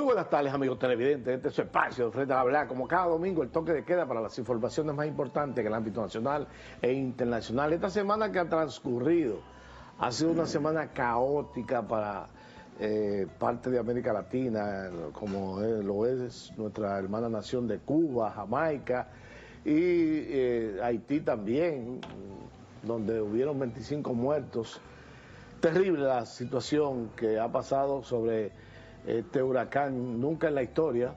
buenas tardes, amigos televidentes. Este es su espacio de Frente a la Verdad. Como cada domingo, el toque de queda para las informaciones más importantes en el ámbito nacional e internacional. Esta semana que ha transcurrido ha sido una semana caótica para parte de América Latina, como lo es nuestra hermana nación de Cuba, Jamaica y Haití también, donde hubieron 25 muertos. Terrible la situación que ha pasado sobre este huracán, nunca en la historia,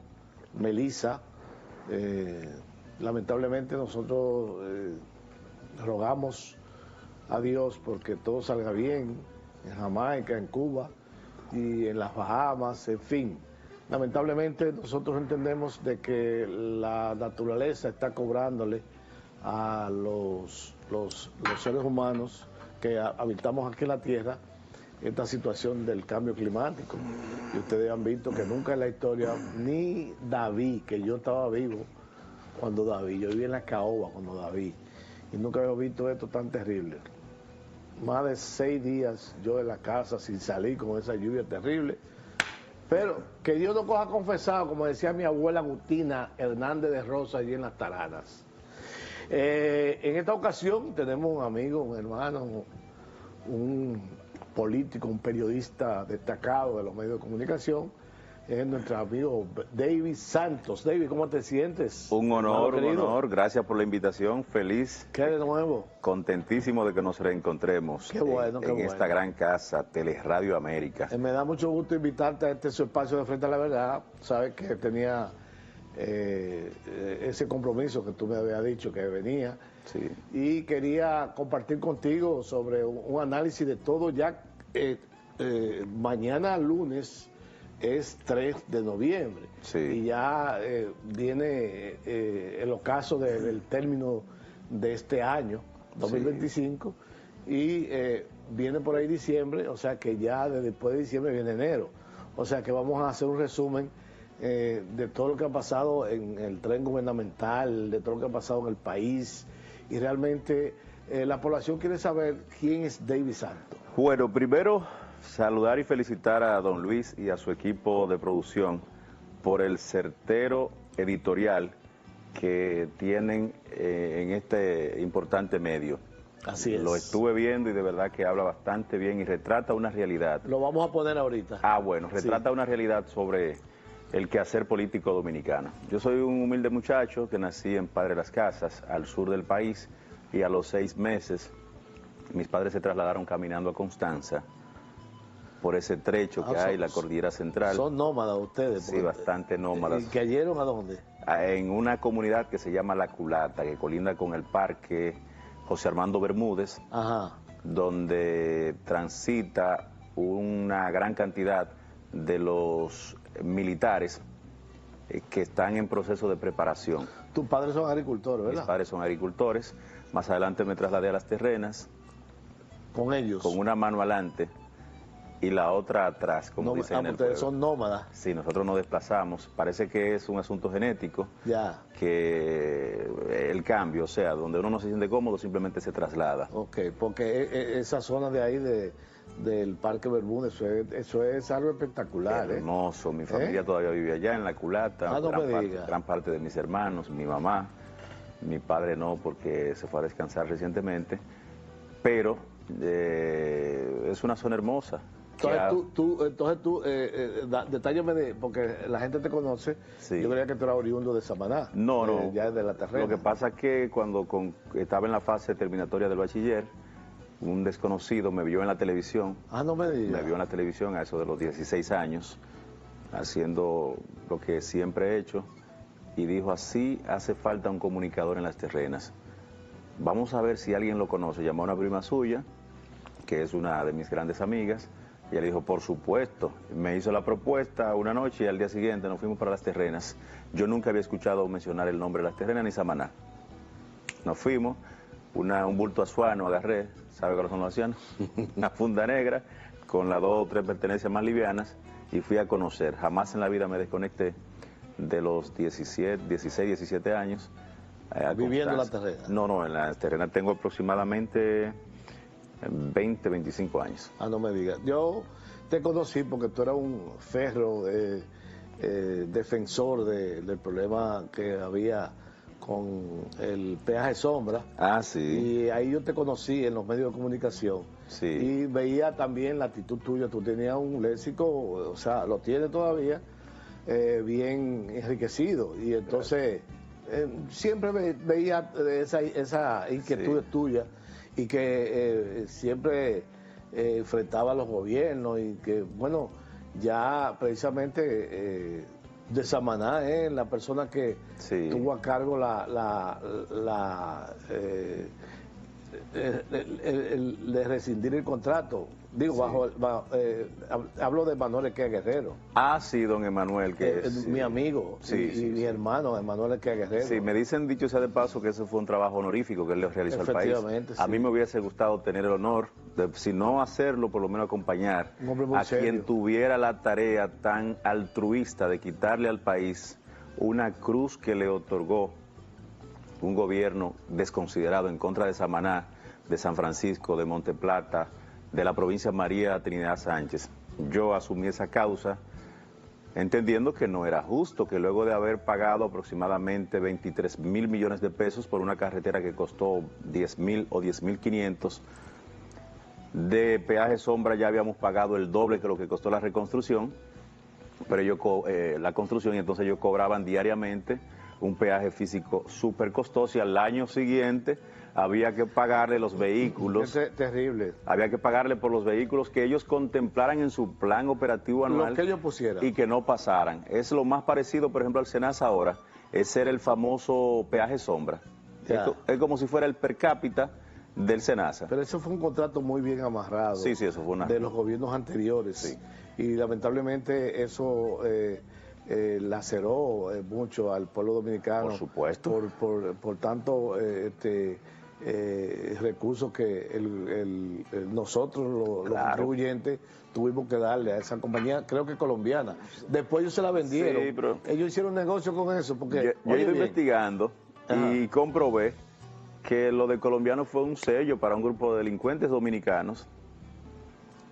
Melissa. Lamentablemente nosotros rogamos a Dios porque todo salga bien en Jamaica, en Cuba y en las Bahamas, en fin. Lamentablemente nosotros entendemos de que la naturaleza está cobrándole a los seres humanos que habitamos aquí en la Tierra esta situación del cambio climático. Y ustedes han visto que nunca en la historia, ni David, que yo estaba vivo cuando David, yo vivía en la caoba cuando David, y nunca había visto esto tan terrible. Más de 6 días yo en la casa sin salir con esa lluvia terrible, pero que Dios nos coja confesado, como decía mi abuela Agustina Hernández de Rosa allí en Las Taranas. En esta ocasión tenemos un amigo, un hermano, un político, un periodista destacado de los medios de comunicación, es nuestro amigo David Santos. David, ¿cómo te sientes? Un honor, gracias por la invitación, feliz. ¿Qué de nuevo? Contentísimo de que nos reencontremos qué bueno, en bueno. esta gran casa, Teleradio América. Me da mucho gusto invitarte a este su espacio de Frente a la Verdad. Sabes que tenía ese compromiso que tú me habías dicho que venía. Sí. Y quería compartir contigo sobre un análisis de todo. Ya mañana lunes es 3 de noviembre. Sí. Y ya viene el ocaso del término de este año 2025. Sí. Y viene por ahí diciembre, o sea que ya después de diciembre viene enero. O sea que vamos a hacer un resumen de todo lo que ha pasado en el tren gubernamental, de todo lo que ha pasado en el país. Y realmente la población quiere saber quién es David Santos. Bueno, primero saludar y felicitar a don Luis y a su equipo de producción por el certero editorial que tienen en este importante medio. Así es. Lo estuve viendo y de verdad que habla bastante bien y retrata una realidad. Lo vamos a poner ahorita. Ah, bueno, retrata una realidad sobre el quehacer político dominicano. Yo soy un humilde muchacho que nací en Padre Las Casas, al sur del país, y a los 6 meses mis padres se trasladaron caminando a Constanza por ese trecho que hay, la cordillera central. Son nómadas ustedes. Sí, bastante nómadas. ¿Y cayeron a dónde? En una comunidad que se llama La Culata, que colinda con el parque José Armando Bermúdez, ajá, donde transita una gran cantidad de los militares que están en proceso de preparación. Tus padres son agricultores, ¿verdad? Mis padres son agricultores. Más adelante me trasladé a Las Terrenas. ¿Con ellos? Con una mano adelante y la otra atrás, como dicen en el pueblo. Ustedes son nómadas. Sí, nosotros nos desplazamos. Parece que es un asunto genético. Ya. Que el cambio, o sea, donde uno no se siente cómodo, simplemente se traslada. Ok, porque esa zona de ahí del Parque Bermúdez, eso es algo espectacular. Hermoso, mi familia todavía vive allá en La Culata, gran parte de mis hermanos, mi mamá, mi padre no, porque se fue a descansar recientemente, pero es una zona hermosa. Entonces tú detállame, porque la gente te conoce, sí. Yo creía que tú eras oriundo de Samaná. No, ya de La Terrena. Lo que pasa es que cuando estaba en la fase terminatoria del bachiller, un desconocido me vio en la televisión. Ah, no me digas. Me vio en la televisión a eso de los 16 años, haciendo lo que siempre he hecho, y dijo, así hace falta un comunicador en Las Terrenas. Vamos a ver si alguien lo conoce. Llamó a una prima suya, que es una de mis grandes amigas, y ella dijo, por supuesto. Me hizo la propuesta una noche y al día siguiente nos fuimos para Las Terrenas. Yo nunca había escuchado mencionar el nombre de Las Terrenas ni Samaná. Nos fuimos, un bulto azuano agarré, ¿sabe cuáles son los azuanos? Una funda negra con las 2 o 3 pertenencias más livianas y fui a conocer. Jamás en la vida me desconecté de los 16, 17 años. ¿Viviendo en Las Terrenas? No, en Las Terrenas tengo aproximadamente 20, 25 años. Ah, no me digas. Yo te conocí porque tú eras un ferro defensor del problema que había con el peaje sombra. Ah, sí. Y ahí yo te conocí en los medios de comunicación. Sí. Y veía también la actitud tuya. Tú tenías un léxico, o sea, lo tienes todavía, bien enriquecido. Y entonces siempre veía esa inquietud tuya y que siempre enfrentaba a los gobiernos y que, bueno, ya precisamente de Samaná, la persona que tuvo a cargo de rescindir el contrato. Digo, hablo de Manuel Equea Guerrero. Ah, sí, don Emanuel, que es mi amigo y mi hermano, Emanuel Equea Guerrero. Sí, me dicen, dicho sea de paso, que ese fue un trabajo honorífico que él le realizó al país. A mí me hubiese gustado tener el honor de, si no hacerlo, por lo menos acompañar a quien tuviera la tarea tan altruista de quitarle al país una cruz que le otorgó un gobierno desconsiderado en contra de Samaná, de San Francisco, de Monteplata, de la provincia María Trinidad Sánchez. Yo asumí esa causa entendiendo que no era justo que luego de haber pagado aproximadamente 23.000 millones de pesos por una carretera que costó 10.000 o 10.500, de peaje sombra ya habíamos pagado el doble que lo que costó la reconstrucción, pero la construcción, y entonces ellos cobraban diariamente un peaje físico súper costoso, y al año siguiente había que pagarle los vehículos. Es terrible. Había que pagarle por los vehículos que ellos contemplaran en su plan operativo anual. Lo que ellos pusieran. Y que no pasaran. Es lo más parecido, por ejemplo, al Senasa ahora, es ser el famoso peaje sombra. Es como si fuera el per cápita del Senasa. Pero eso fue un contrato muy bien amarrado. Sí, eso fue de los gobiernos anteriores. Sí. Y lamentablemente eso laceró mucho al pueblo dominicano. Por supuesto. Por tanto recursos que nosotros, los contribuyentes, tuvimos que darle a esa compañía, creo que colombiana. Después ellos se la vendieron. Sí, pero ellos hicieron negocio con eso. Porque yo he ido investigando y comprobé que lo de colombiano fue un sello para un grupo de delincuentes dominicanos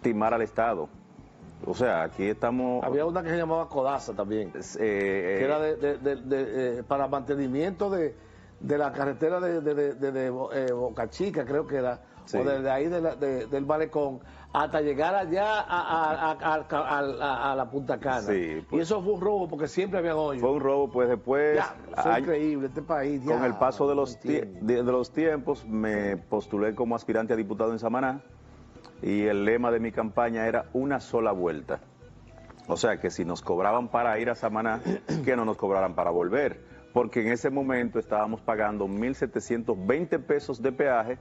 timar al Estado. O sea, aquí estamos... Había una que se llamaba Codaza también, que era para mantenimiento de la carretera de Boca Chica, creo que era, o desde ahí del Malecón, hasta llegar allá a la Punta Cana. Sí, pues, y eso fue un robo, porque siempre había hoyos. Fue un robo, pues después... Fue increíble este país. Con el paso de los tiempos, me postulé como aspirante a diputado en Samaná, y el lema de mi campaña era una sola vuelta. O sea, que si nos cobraban para ir a Samaná, que no nos cobraran para volver. Porque en ese momento estábamos pagando 1.720 pesos de peaje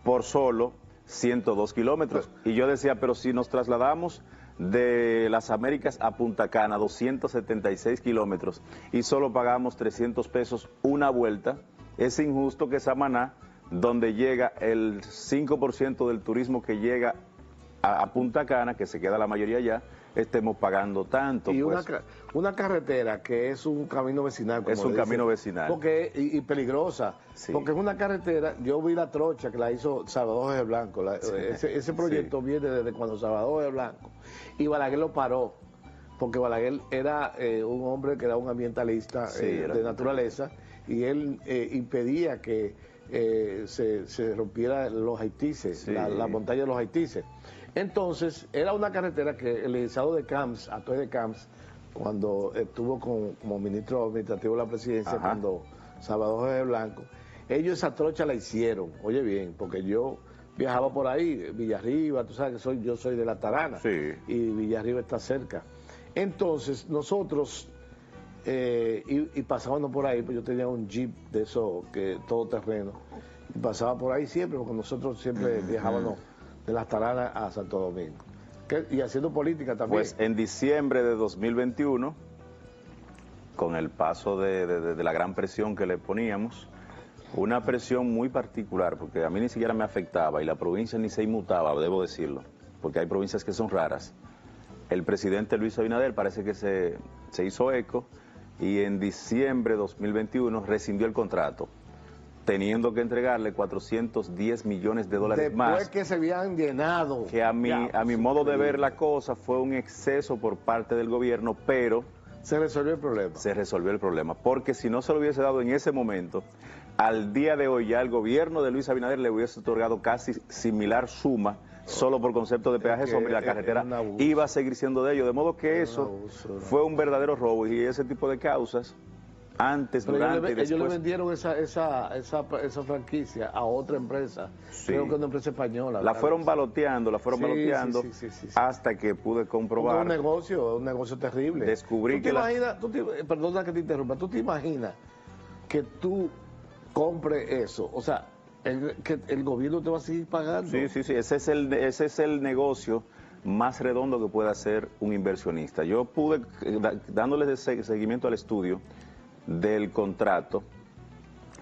por solo 102 kilómetros. Y yo decía, pero si nos trasladamos de las Américas a Punta Cana, 276 kilómetros, y solo pagamos 300 pesos una vuelta, es injusto que Samaná, donde llega el 5% del turismo que llega a Punta Cana, que se queda la mayoría allá, estemos pagando tanto. Y pues, una carretera que es un camino vecinal. Como es un camino vecinal. Porque, y peligrosa, porque es una carretera, yo vi la trocha que la hizo Salvador Jorge Blanco, ese proyecto viene desde cuando Salvador Jorge Blanco, y Balaguer lo paró, porque Balaguer era un hombre que era un ambientalista de naturaleza, y él impedía que se rompiera los haitises, la montaña de los haitises. Entonces, era una carretera que el licenciado de Camps, Atoy de Camps, cuando estuvo como ministro administrativo de la presidencia, cuando Salvador Jorge Blanco, ellos esa trocha la hicieron, oye bien, porque yo viajaba por ahí, Villarriba, tú sabes que yo soy de La Tarana, y Villarriba está cerca. Entonces, nosotros, y pasábamos por ahí, pues yo tenía un jeep de eso, que todo terreno, y pasaba por ahí siempre, porque nosotros siempre viajábamos de Las Taranas a Santo Domingo. Y haciendo política también. Pues en diciembre de 2021, con el paso de la gran presión que le poníamos, una presión muy particular, porque a mí ni siquiera me afectaba y la provincia ni se inmutaba, debo decirlo, porque hay provincias que son raras. El presidente Luis Abinader parece que se hizo eco y en diciembre de 2021 rescindió el contrato, teniendo que entregarle 410 millones de dólares más. Después que se habían llenado. Que a mi modo de ver la cosa fue un exceso por parte del gobierno, pero Se resolvió el problema. Se resolvió el problema, porque si no se lo hubiese dado en ese momento, al día de hoy ya el gobierno de Luis Abinader le hubiese otorgado casi similar suma, solo por concepto de peaje sombra, y la carretera iba a seguir siendo de ellos, de modo que eso fue un verdadero robo, y ese tipo de causas, antes, pero durante y después... Ellos le vendieron esa franquicia a otra empresa, creo que una empresa española. La fueron baloteando, sí. hasta que pude comprobar. Un negocio terrible. Descubrí que perdona que te interrumpa, ¿tú te imaginas que tú compres eso? O sea, que el gobierno te va a seguir pagando. Sí, ese es el negocio más redondo que puede hacer un inversionista. Yo pude, dándole seguimiento al estudio del contrato,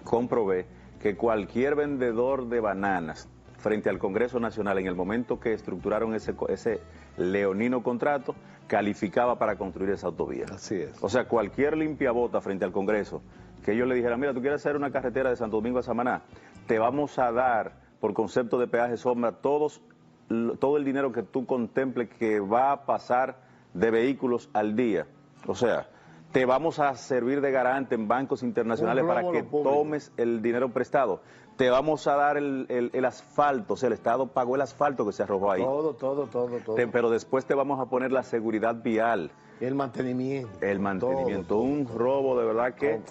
comprobé que cualquier vendedor de bananas frente al Congreso Nacional, en el momento que estructuraron ese leonino contrato, calificaba para construir esa autovía. Así es. O sea, cualquier limpiabota frente al Congreso, que ellos le dijeran, mira, tú quieres hacer una carretera de Santo Domingo a Samaná, te vamos a dar, por concepto de peaje sombra, todo el dinero que tú contemples que va a pasar de vehículos al día. O sea, te vamos a servir de garante en bancos internacionales para que tomes el dinero prestado. Te vamos a dar el asfalto, o sea, el Estado pagó el asfalto que se arrojó ahí. Todo. Pero después te vamos a poner la seguridad vial. El mantenimiento. Todo. Un robo, de verdad que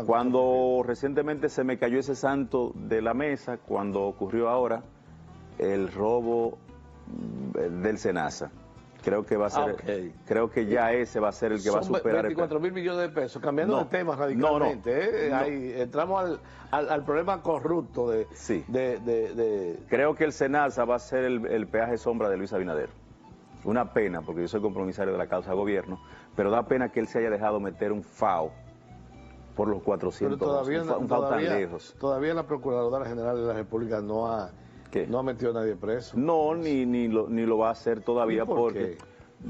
cuando recientemente se me cayó ese santo de la mesa, cuando ocurrió ahora el robo del SENASA. Creo que va a ser, creo que ya ese va a ser el que va a superar. 24.000 millones de pesos, cambiando de tema radicalmente. Ahí entramos al problema corrupto de... Creo que el SENASA va a ser el peaje sombra de Luis Abinader. Una pena, porque yo soy compromisario de la causa de gobierno, pero da pena que él se haya dejado meter un FAO por los 400, un FAO tan lejos. Todavía la Procuradora General de la República no ha metido a nadie preso. No, ni lo va a hacer todavía, porque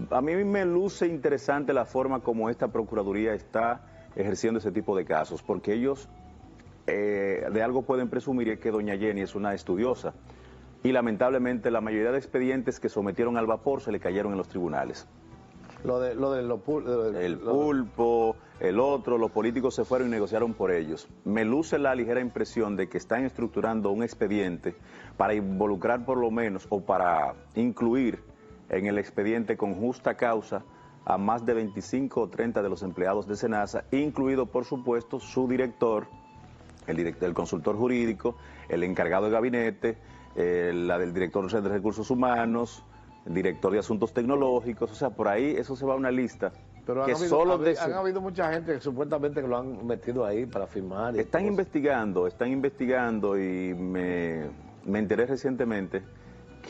a mí me luce interesante la forma como esta Procuraduría está ejerciendo ese tipo de casos, porque ellos de algo pueden presumir, y es que doña Jenny es una estudiosa, y lamentablemente la mayoría de expedientes que sometieron al vapor se le cayeron en los tribunales. El pulpo, el otro, los políticos se fueron y negociaron por ellos. Me luce la ligera impresión de que están estructurando un expediente para involucrar por lo menos, o para incluir en el expediente con justa causa a más de 25 o 30 de los empleados de SENASA, incluido por supuesto su director, el consultor jurídico, el encargado de gabinete, la del director de recursos humanos, el director de asuntos tecnológicos. O sea, por ahí eso se va a una lista. Pero han habido mucha gente que supuestamente que lo han metido ahí para firmar. Están investigando y me enteré recientemente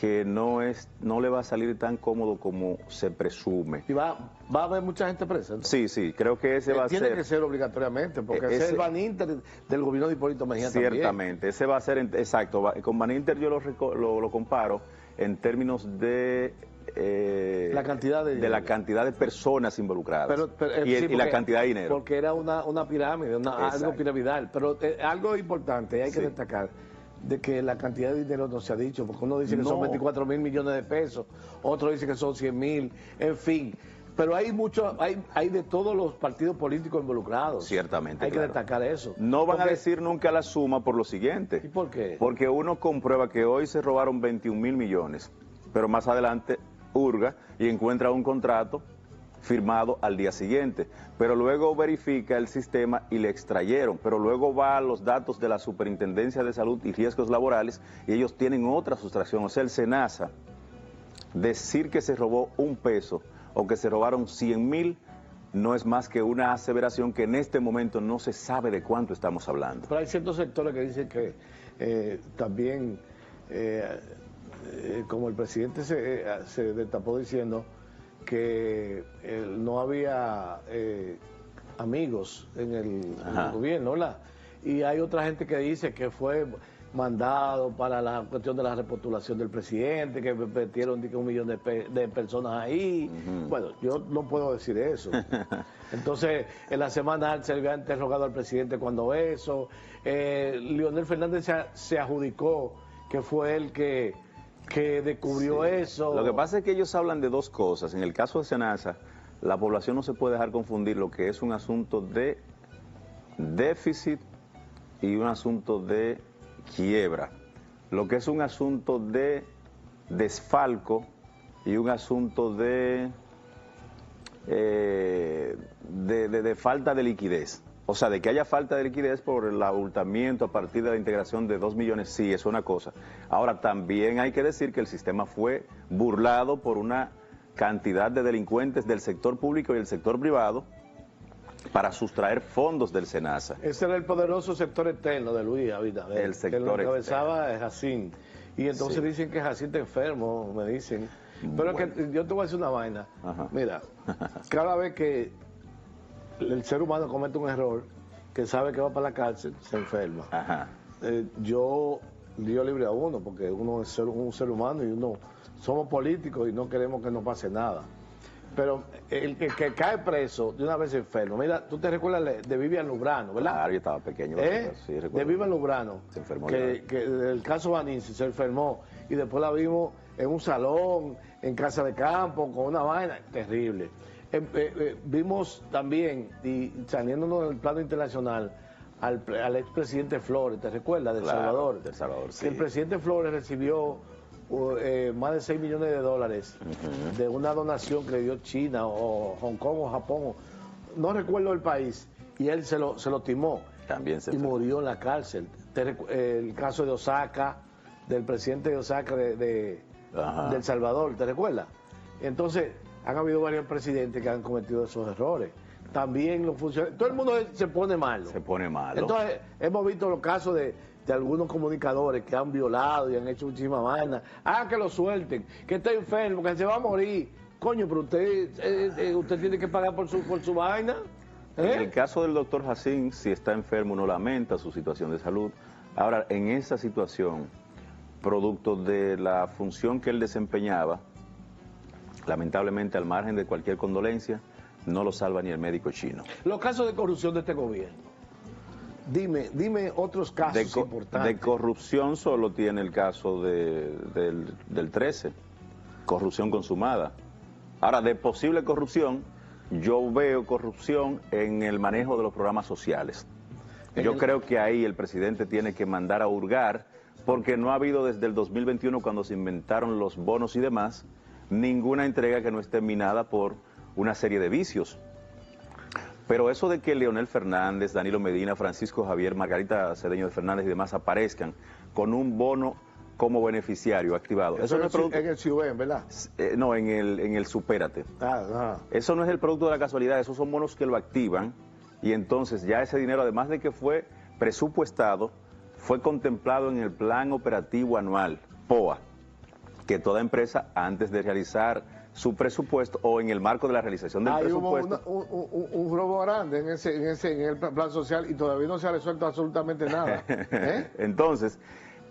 que no le va a salir tan cómodo como se presume. ¿Y va a haber mucha gente presa, ¿no? Sí, creo que ese va a ser... Tiene que ser obligatoriamente, porque ese es el Ban Inter del gobierno de Hipólito Mejía también. Ciertamente, ese va a ser, exacto, con Ban Inter yo lo comparo en términos de... la cantidad de personas involucradas y la cantidad de dinero. Porque era una pirámide, algo piramidal, pero algo importante, hay que destacar, de que la cantidad de dinero no se ha dicho, porque uno dice que son 24.000 millones de pesos, otro dice que son 100.000, en fin. Pero hay de todos los partidos políticos involucrados. Ciertamente, hay que destacar eso. No van a decir nunca la suma por lo siguiente. ¿Y por qué? Porque uno comprueba que hoy se robaron 21.000 millones, pero más adelante hurga y encuentra un contrato firmado al día siguiente, pero luego verifica el sistema y le extrayeron, pero luego va a los datos de la Superintendencia de Salud y Riesgos Laborales y ellos tienen otra sustracción. O sea, el SENASA, decir que se robó un peso o que se robaron 100.000 no es más que una aseveración que en este momento no se sabe de cuánto estamos hablando. Pero hay ciertos sectores que dicen que también, como el presidente se destapó diciendo que no había amigos en el gobierno, ¿verdad? Y hay otra gente que dice que fue mandado para la cuestión de la repostulación del presidente, que metieron 1 millón de personas ahí. Bueno, yo no puedo decir eso. Entonces, en la semana se había interrogado al presidente cuando eso. Leonel Fernández se adjudicó que fue el que descubrió eso. Lo que pasa es que ellos hablan de dos cosas. En el caso de SENASA, la población no se puede dejar confundir lo que es un asunto de déficit y un asunto de quiebra. Lo que es un asunto de desfalco y un asunto de falta de liquidez. O sea, de que haya falta de liquidez por el abultamiento a partir de la integración de 2 millones, sí, es una cosa. Ahora, también hay que decir que el sistema fue burlado por una cantidad de delincuentes del sector público y del sector privado para sustraer fondos del SENASA. Ese era el poderoso sector externo de Luis Abinader, El sector que lo encabezaba externo. Jacín. Y entonces Sí. dicen que Jacín está enfermo, me dicen. Pero Bueno. que yo te voy a decir una vaina. Ajá. Mira, cada vez que el ser humano comete un error, que sabe que va para la cárcel, se enferma. Ajá. Yo libre a uno, porque uno es un ser humano y uno somos políticos y no queremos que nos pase nada. Pero el que cae preso de una vez enfermo, mira, tú te recuerdas de Vivian Lubrano, ¿verdad? Claro, yo estaba pequeño. Sí, De recuerdo. Vivian Lubrano, Se enfermó que el caso Baninci se enfermó y después la vimos en un salón, en casa de campo, con una vaina terrible. Vimos también, y saliéndonos del plano internacional, al expresidente Flores, ¿te recuerdas? Del Claro, Salvador. del Salvador, sí. Que el presidente Flores recibió más de 6 millones de dólares de una donación que le dio China o Hong Kong o Japón, no recuerdo el país, y él se lo timó También se y enfermó. murió en la cárcel. El caso de Osaka, del presidente de Osaka Ajá. del Salvador, ¿te recuerdas? Entonces, han habido varios presidentes que han cometido esos errores. También los funcionarios, todo el mundo se pone malo. Se pone malo. Entonces, hemos visto los casos de algunos comunicadores que han violado y han hecho muchísimas vainas. Que lo suelten, que está enfermo, que se va a morir. Coño, pero usted tiene que pagar por su vaina. En el caso del doctor Jacín, si está enfermo, uno lamenta su situación de salud. Ahora, en esa situación, producto de la función que él desempeñaba, lamentablemente, al margen de cualquier condolencia, no lo salva ni el médico chino. Los casos de corrupción de este gobierno. Dime otros casos importantes. De corrupción solo tiene el caso del 13, corrupción consumada. Ahora, de posible corrupción, yo veo corrupción en el manejo de los programas sociales. Yo creo que ahí el presidente tiene que mandar a hurgar, porque no ha habido desde el 2021, cuando se inventaron los bonos y demás, ninguna entrega que no esté minada por una serie de vicios. Pero eso de que Leonel Fernández, Danilo Medina, Francisco Javier, Margarita Cedeño de Fernández y demás aparezcan con un bono como beneficiario activado. Eso no es producto... En el CIUBEN, ¿verdad? No, en el Supérate. Ajá. Eso no es el producto de la casualidad, esos son bonos que lo activan y entonces ya ese dinero, además de que fue presupuestado, fue contemplado en el Plan Operativo Anual, POA, que toda empresa, antes de realizar su presupuesto o en el marco de la realización del presupuesto... Hubo un robo grande en el plan social y todavía no se ha resuelto absolutamente nada. Entonces,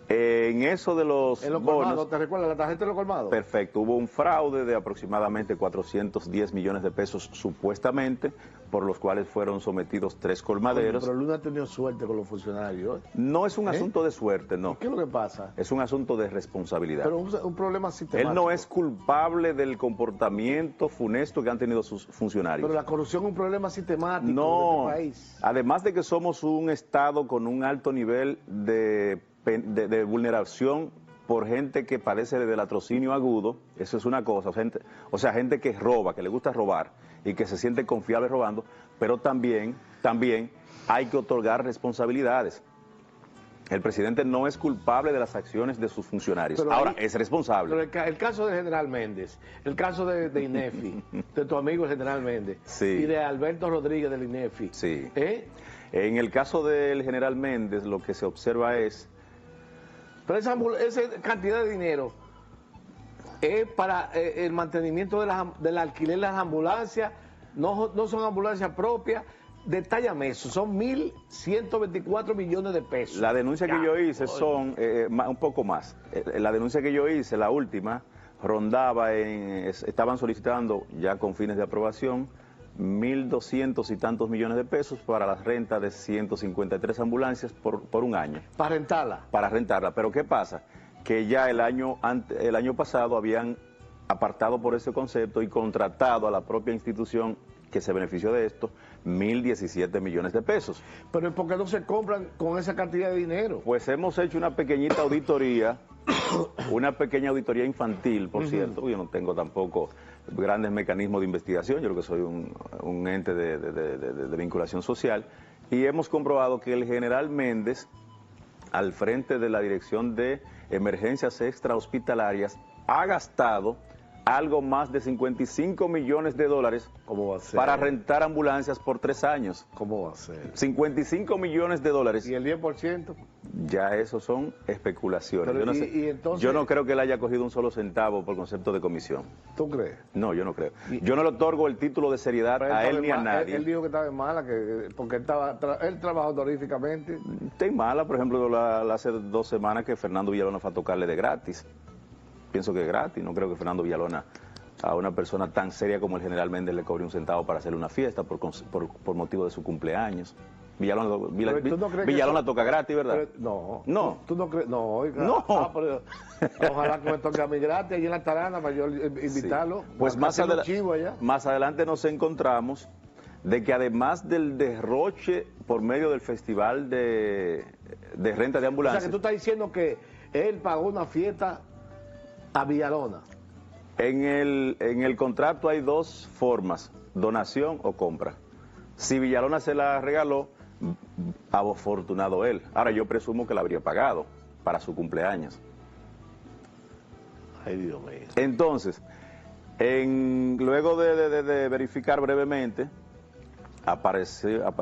en eso de los En los bonos... colmados, ¿te recuerdas la tarjeta de los colmados? Perfecto, hubo un fraude de aproximadamente 410 millones de pesos supuestamente, por los cuales fueron sometidos 3 colmaderos. Pero Luna ha tenido suerte con los funcionarios. No es un asunto de suerte, no. ¿Qué es lo que pasa? Es un asunto de responsabilidad. Pero un problema sistemático. Él no es culpable del comportamiento funesto que han tenido sus funcionarios. Pero la corrupción es un problema sistemático No, de este país. además de que somos un Estado con un alto nivel de vulneración por gente que padece de latrocinio agudo, eso es una cosa, gente que roba, que le gusta robar y que se siente confiable robando, pero también hay que otorgar responsabilidades. El presidente no es culpable de las acciones de sus funcionarios. Pero ahora, ahí, es responsable. Pero el caso de General Méndez, el caso de INEFI, de tu amigo el General Méndez, Sí. y de Alberto Rodríguez del INEFI. Sí. En el caso del General Méndez, lo que se observa es... Pero esa cantidad de dinero es para el mantenimiento del alquiler de las ambulancias, no son ambulancias propias. Detállame eso, son 1.124 millones de pesos. La denuncia que yo hice son un poco más. La denuncia que yo hice, la última, estaban solicitando ya con fines de aprobación 1.200 y tantos millones de pesos para la renta de 153 ambulancias por un año. Para rentarla. Para rentarla. Pero ¿qué pasa? Que ya el año pasado habían apartado por ese concepto y contratado a la propia institución que se benefició de esto, 1.017 millones de pesos. Pero ¿por qué no se compran con esa cantidad de dinero? Pues hemos hecho una pequeñita auditoría, una pequeña auditoría infantil, por cierto. Yo no tengo tampoco grandes mecanismos de investigación, yo creo que soy un ente de vinculación social, y hemos comprobado que el general Méndez, al frente de la Dirección de Emergencias Extrahospitalarias, ha gastado algo más de 55 millones de dólares ¿Cómo va a ser? para rentar ambulancias por 3 años. ¿Cómo va a ser? 55 millones de dólares. ¿Y el 10%? Ya eso son especulaciones. Pero, yo no creo que él haya cogido un solo centavo por concepto de comisión. ¿Tú crees? No, yo no creo. Yo no le otorgo el título de seriedad a él ni a nadie. Él dijo que estaba en mala, porque él trabajó honoríficamente. Está en mala, por ejemplo, hace 2 semanas que Fernando Villalona fue a tocarle de gratis. Pienso que es gratis, no creo que Fernando Villalona a una persona tan seria como el general Méndez le cobre un centavo para hacerle una fiesta por motivo de su cumpleaños. Villalona toca gratis, ¿verdad? No. No. ¿Tú no crees? No, oiga. No. Pero, ojalá que me toque a mí gratis allí en la Tarana para yo invitarlo. Sí. Pues más adelante nos encontramos de que además del derroche por medio del festival de renta de ambulancias. O sea, que tú estás diciendo que él pagó una fiesta a Villalona. En el contrato hay 2 formas, donación o compra. Si Villalona se la regaló, afortunado él. Ahora yo presumo que la habría pagado para su cumpleaños. Ay, Dios mío. Entonces, luego de verificar brevemente,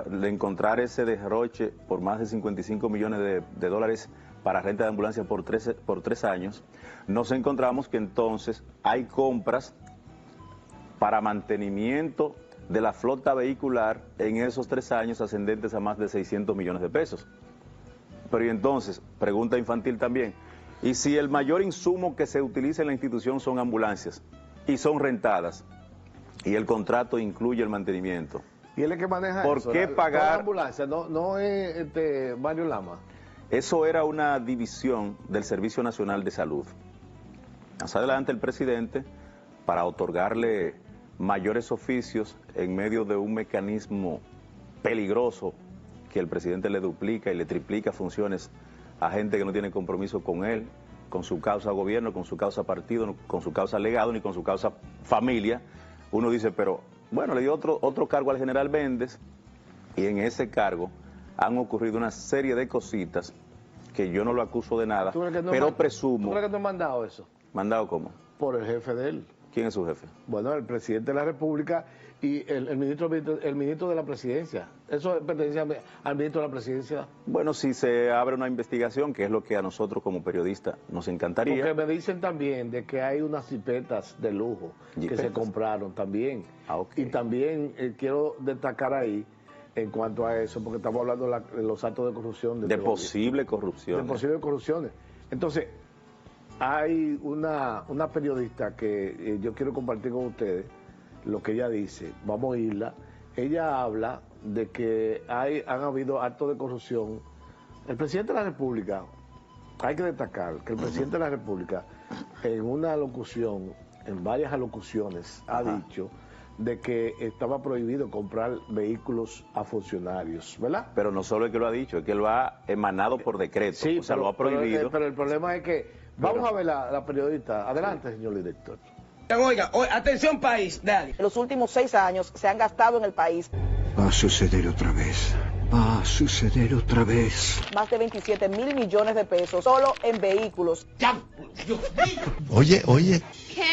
de encontrar ese derroche por más de 55 millones de dólares para renta de ambulancia por 3 años, nos encontramos que entonces hay compras para mantenimiento de la flota vehicular en esos 3 años ascendentes a más de 600 millones de pesos. Pero y entonces, pregunta infantil también, ¿y si el mayor insumo que se utiliza en la institución son ambulancias y son rentadas y el contrato incluye el mantenimiento? ¿Y él es que maneja ¿Por eso? qué pagar? La ambulancia, no es Mario Lama. Eso era una división del Servicio Nacional de Salud. Más adelante el presidente, para otorgarle mayores oficios en medio de un mecanismo peligroso que el presidente le duplica y le triplica funciones a gente que no tiene compromiso con él, con su causa gobierno, con su causa partido, con su causa legado, ni con su causa familia, uno dice, pero bueno, le dio otro cargo al general Méndez y en ese cargo han ocurrido una serie de cositas que yo no lo acuso de nada, pero presumo... ¿Tú crees que no han mandado eso? ¿Mandado cómo? Por el jefe de él. ¿Quién es su jefe? Bueno, el presidente de la República y el ministro de la Presidencia. Eso pertenece al ministro de la Presidencia. Bueno, si se abre una investigación, que es lo que a nosotros como periodistas nos encantaría. Porque me dicen también de que hay unas jipetas de lujo que se compraron también. Okay. Y también quiero destacar ahí, en cuanto a eso, porque estamos hablando de los actos de corrupción. De posible corrupción. De posibles corrupciones. Entonces, hay una periodista que yo quiero compartir con ustedes lo que ella dice. Vamos a oírla. Ella habla de que han habido actos de corrupción. El presidente de la República, hay que destacar que el presidente de la República, en una alocución, en varias alocuciones, ha dicho de que estaba prohibido comprar vehículos a funcionarios, ¿verdad? Pero no solo es que lo ha dicho, es que lo ha emanado por decreto, sí, o sea, lo ha prohibido. Pero el problema es que, vamos a ver la periodista. Adelante, señor director. Oiga, atención país, dale. En los últimos 6 años se han gastado en el país. Va a suceder otra vez. Va a suceder otra vez. Más de 27 mil millones de pesos solo en vehículos. ¡Ya! Dios mío. Oye. ¿Qué?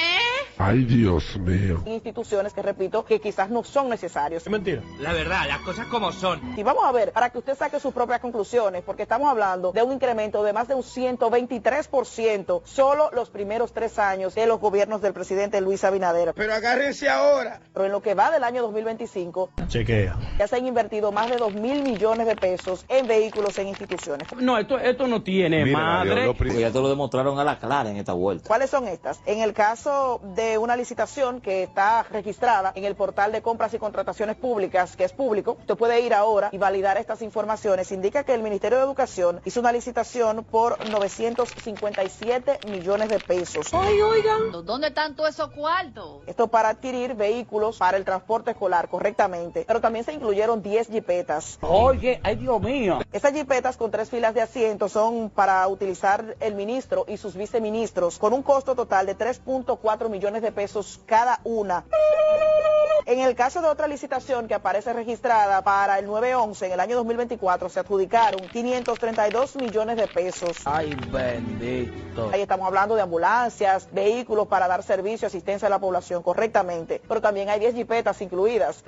Ay, Dios mío. Instituciones que, repito, que quizás no son necesarios. Es mentira. La verdad, las cosas como son. Y vamos a ver, para que usted saque sus propias conclusiones, porque estamos hablando de un incremento de más de un 123% solo los primeros 3 años de los gobiernos del presidente Luis Abinader. Pero agárrense ahora. Pero en lo que va del año 2025, Chequea. ya se han invertido más de 2.000 millones de pesos en vehículos en instituciones. No, esto no tiene madre. Porque ya te lo demostraron a la clara en esta vuelta. ¿Cuáles son estas? En el caso de de una licitación que está registrada en el portal de compras y contrataciones públicas, que es público. Usted puede ir ahora y validar estas informaciones. Indica que el Ministerio de Educación hizo una licitación por 957 millones de pesos. Oigan, ¿dónde están todos esos cuartos? Esto para adquirir vehículos para el transporte escolar, correctamente. Pero también se incluyeron 10 jipetas. Oye, ay Dios mío. Estas jipetas con 3 filas de asientos son para utilizar el ministro y sus viceministros, con un costo total de 3.4 millones de pesos cada una. En el caso de otra licitación que aparece registrada para el 911 en el año 2024, se adjudicaron 532 millones de pesos. Ay, bendito. Ahí estamos hablando de ambulancias, vehículos para dar servicio y asistencia a la población, correctamente. Pero también hay 10 jipetas incluidas.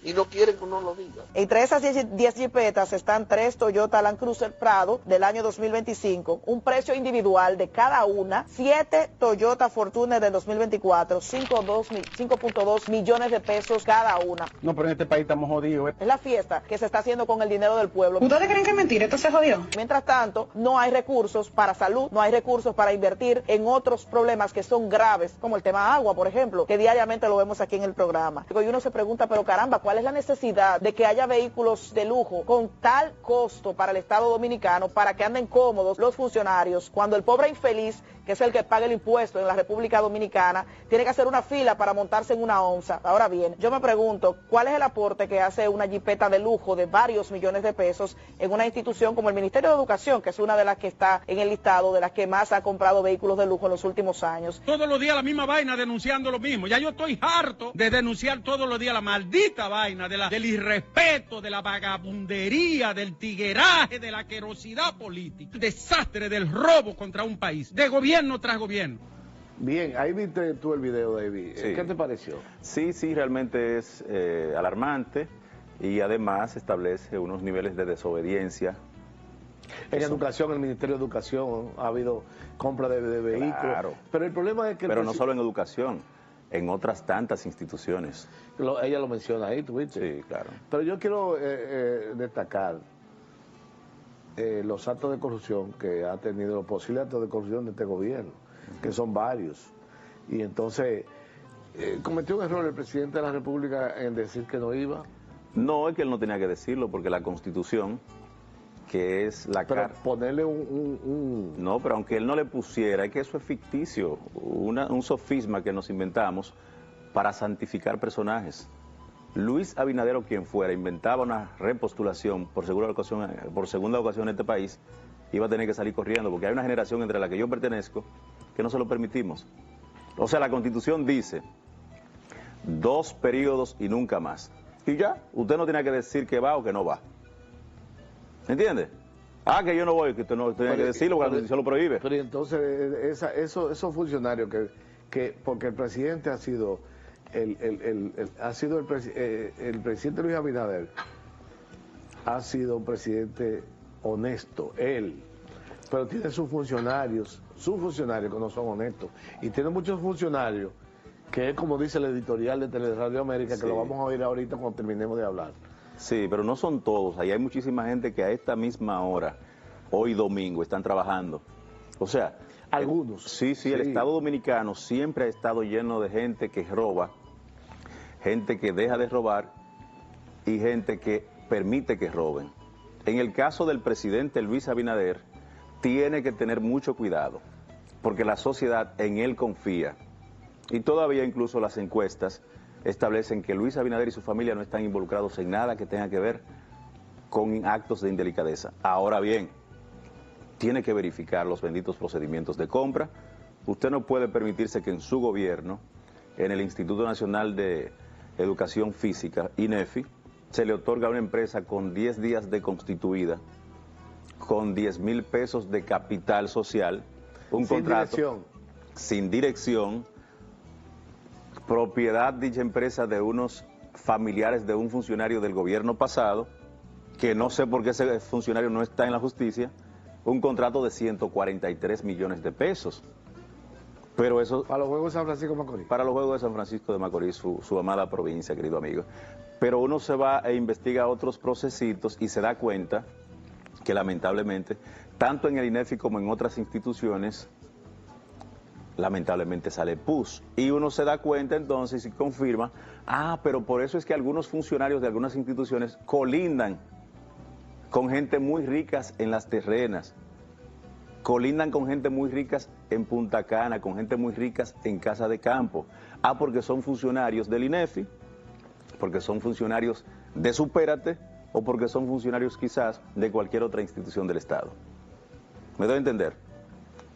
Y no quieren que uno lo diga. Entre esas 10 jipetas están 3 Toyota Land Cruiser Prado del año 2025, un precio individual de cada una, 7 Toyota Fortuner del 2024, 5.2 millones de pesos cada una. No, pero en este país estamos jodidos. Es la fiesta que se está haciendo con el dinero del pueblo. ¿Ustedes creen que es mentira? ¿Esto se jodió? Mientras tanto, no hay recursos para salud, no hay recursos para invertir en otros problemas que son graves, como el tema agua, por ejemplo, que diariamente lo vemos aquí en el programa. Y uno se pregunta, pero caramba, ¿cuál es la necesidad de que haya vehículos de lujo con tal costo para el Estado Dominicano para que anden cómodos los funcionarios cuando el pobre infeliz, que es el que paga el impuesto en la República Dominicana, tiene que hacer una fila para montarse en una onza? Ahora bien, yo me pregunto, ¿cuál es el aporte que hace una jipeta de lujo de varios millones de pesos en una institución como el Ministerio de Educación, que es una de las que está en el listado de las que más ha comprado vehículos de lujo en los últimos años? Todos los días la misma vaina denunciando lo mismo. Ya yo estoy harto de denunciar todos los días la maldita vaina del irrespeto, de la vagabundería, del tigueraje, de la asquerosidad política, el desastre del robo contra un país, de gobierno tras gobierno. Bien, ahí viste tú el video, David. Sí. ¿Qué te pareció? Sí, realmente es alarmante y además establece unos niveles de desobediencia. En educación, el Ministerio de Educación ha habido compra de vehículos. Claro. Pero el problema es que... Pero no solo en educación, en otras tantas instituciones. Ella lo menciona ahí, ¿tú viste? Sí, claro. Pero yo quiero destacar los actos de corrupción que ha tenido, los posibles actos de corrupción de este gobierno, que son varios. Y entonces, ¿cometió un error el presidente de la República en decir que no iba? No, es que él no tenía que decirlo, porque la Constitución, que es la Pero carta... ponerle No, pero aunque él no le pusiera, es que eso es ficticio, un sofisma que nos inventamos para santificar personajes. Luis Abinader o quien fuera inventaba una repostulación por segunda ocasión en este país, iba a tener que salir corriendo, porque hay una generación entre la que yo pertenezco que no se lo permitimos. O sea, la Constitución dice 2 periodos y nunca más. Y ya, usted no tiene que decir que va o que no va. ¿Entiende? Ah, que yo no voy, que usted no tiene que decirlo porque la Constitución lo prohíbe. Pero entonces, esos funcionarios que porque el presidente ha sido el presidente Luis Abinader ha sido un presidente honesto, él, pero tiene sus funcionarios que no son honestos, y tiene muchos funcionarios que es como dice el editorial de Teleradio América, que Sí. lo vamos a oír ahorita cuando terminemos de hablar. Sí, pero no son todos. Ahí hay muchísima gente que a esta misma hora, hoy domingo, están trabajando. O sea... Algunos. Sí, el Estado Dominicano siempre ha estado lleno de gente que roba, gente que deja de robar y gente que permite que roben. En el caso del presidente Luis Abinader, tiene que tener mucho cuidado, porque la sociedad en él confía. Y todavía incluso las encuestas establecen que Luis Abinader y su familia no están involucrados en nada que tenga que ver con actos de indelicadeza. Ahora bien, tiene que verificar los benditos procedimientos de compra. Usted no puede permitirse que en su gobierno, en el Instituto Nacional de Educación Física, INEFI, se le otorga a una empresa con 10 días de constituida, con 10,000 pesos de capital social, un contrato sin dirección, propiedad dicha empresa de unos familiares de un funcionario del gobierno pasado, que no sé por qué ese funcionario no está en la justicia, un contrato de 143 millones de pesos. Pero eso... Para los Juegos de San Francisco de Macorís. Para los Juegos de San Francisco de Macorís, su amada provincia, querido amigo. Pero uno se va e investiga otros procesitos y se da cuenta que lamentablemente, tanto en el INEFI como en otras instituciones, lamentablemente sale pus. Y uno se da cuenta entonces y confirma, pero por eso es que algunos funcionarios de algunas instituciones colindan con gente muy ricas en Las Terrenas, colindan con gente muy ricas en Punta Cana, con gente muy ricas en Casa de Campo. Porque son funcionarios del INEFI, porque son funcionarios de Supérate, o porque son funcionarios quizás de cualquier otra institución del Estado. ¿Me doy a entender?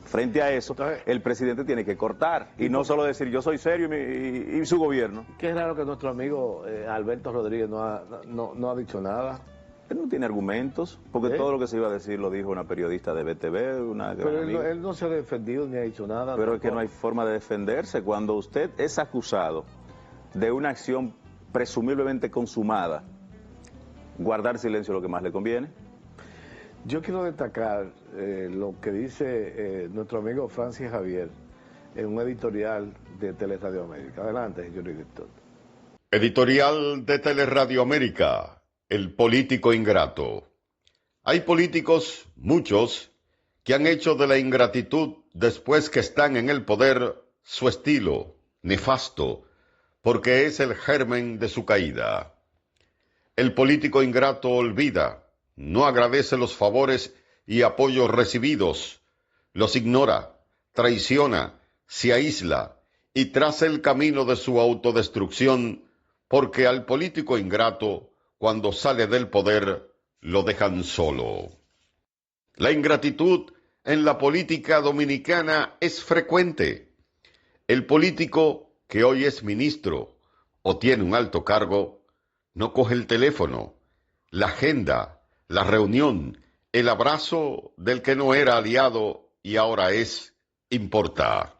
Frente a eso, el presidente tiene que cortar y no solo decir yo soy serio y su gobierno. Qué raro que nuestro amigo Alberto Rodríguez no ha dicho nada. Él no tiene argumentos, porque todo lo que se iba a decir lo dijo una periodista de BTV, una gran Pero él no se ha defendido ni ha dicho nada. Pero es que no hay forma de defenderse. Cuando usted es acusado de una acción presumiblemente consumada, guardar silencio es lo que más le conviene. Yo quiero destacar lo que dice nuestro amigo Francis Javier en un editorial de Teleradio América. Adelante, señor director. Editorial de Teleradio América, el político ingrato. Hay políticos, muchos, que han hecho de la ingratitud después que están en el poder su estilo nefasto, porque es el germen de su caída. El político ingrato olvida, no agradece los favores y apoyos recibidos, los ignora, traiciona, se aísla y traza el camino de su autodestrucción, porque al político ingrato, cuando sale del poder, lo dejan solo. La ingratitud en la política dominicana es frecuente. El político que hoy es ministro o tiene un alto cargo, no coge el teléfono, la agenda, la reunión, el abrazo del que no era aliado y ahora importa.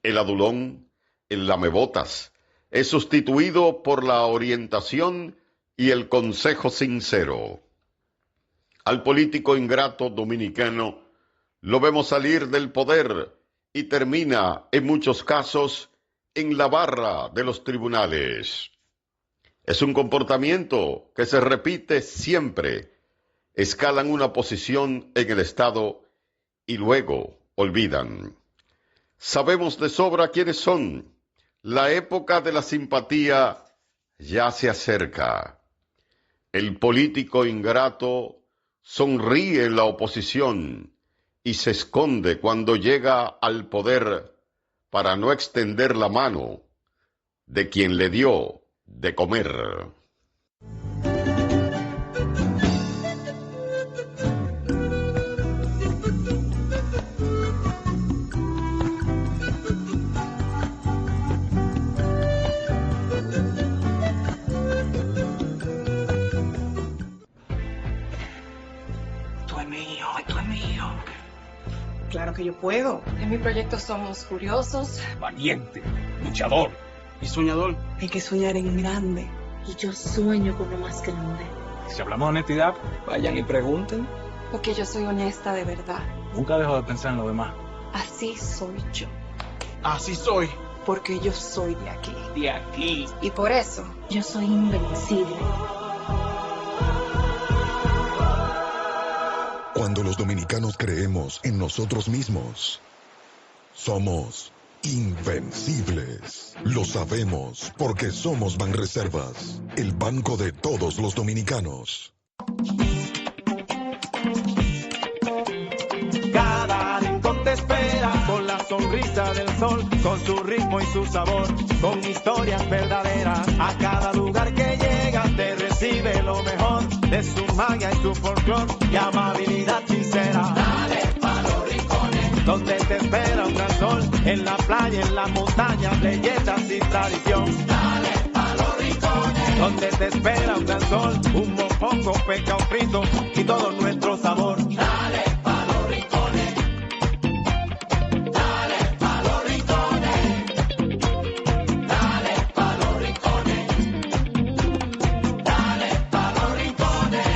El adulón, el lamebotas, es sustituido por la orientación y el consejo sincero. Al político ingrato dominicano lo vemos salir del poder y termina, en muchos casos, en la barra de los tribunales. Es un comportamiento que se repite siempre. Escalan una posición en el Estado y luego olvidan. Sabemos de sobra quiénes son. La época de la simpatía ya se acerca. El político ingrato sonríe en la oposición y se esconde cuando llega al poder para no extender la mano de quien le dio de comer. Claro que yo puedo. En mi proyecto somos curiosos, valiente, luchador y soñador. Hay que soñar en grande. Y yo sueño con lo más grande. Si hablamos de honestidad, Vayan y pregunten. porque yo soy honesta de verdad. nunca dejo de pensar en lo demás. Así soy yo. Así soy. Porque yo soy de aquí. De aquí. Y por eso, Yo soy invencible. Cuando los dominicanos creemos en nosotros mismos, somos invencibles. Lo sabemos porque somos Banreservas, el banco de todos los dominicanos. Cada rincón te espera con la sonrisa del sol, con su ritmo y su sabor, con historias verdaderas. A cada lugar que llegas te recibe lo mejor de su magia y su folclor y amabilidad sincera. Dale pa' los rincones, donde te espera un gran sol, en la playa, en las montañas, leyendas y tradición. Dale pa' los rincones, donde te espera un gran sol, un mofongo, pescado frito y todo nuestro sabor. Dale pa' los rincones, dale pa' los rincones, dale pa' los rincones, dale pa' los rincones.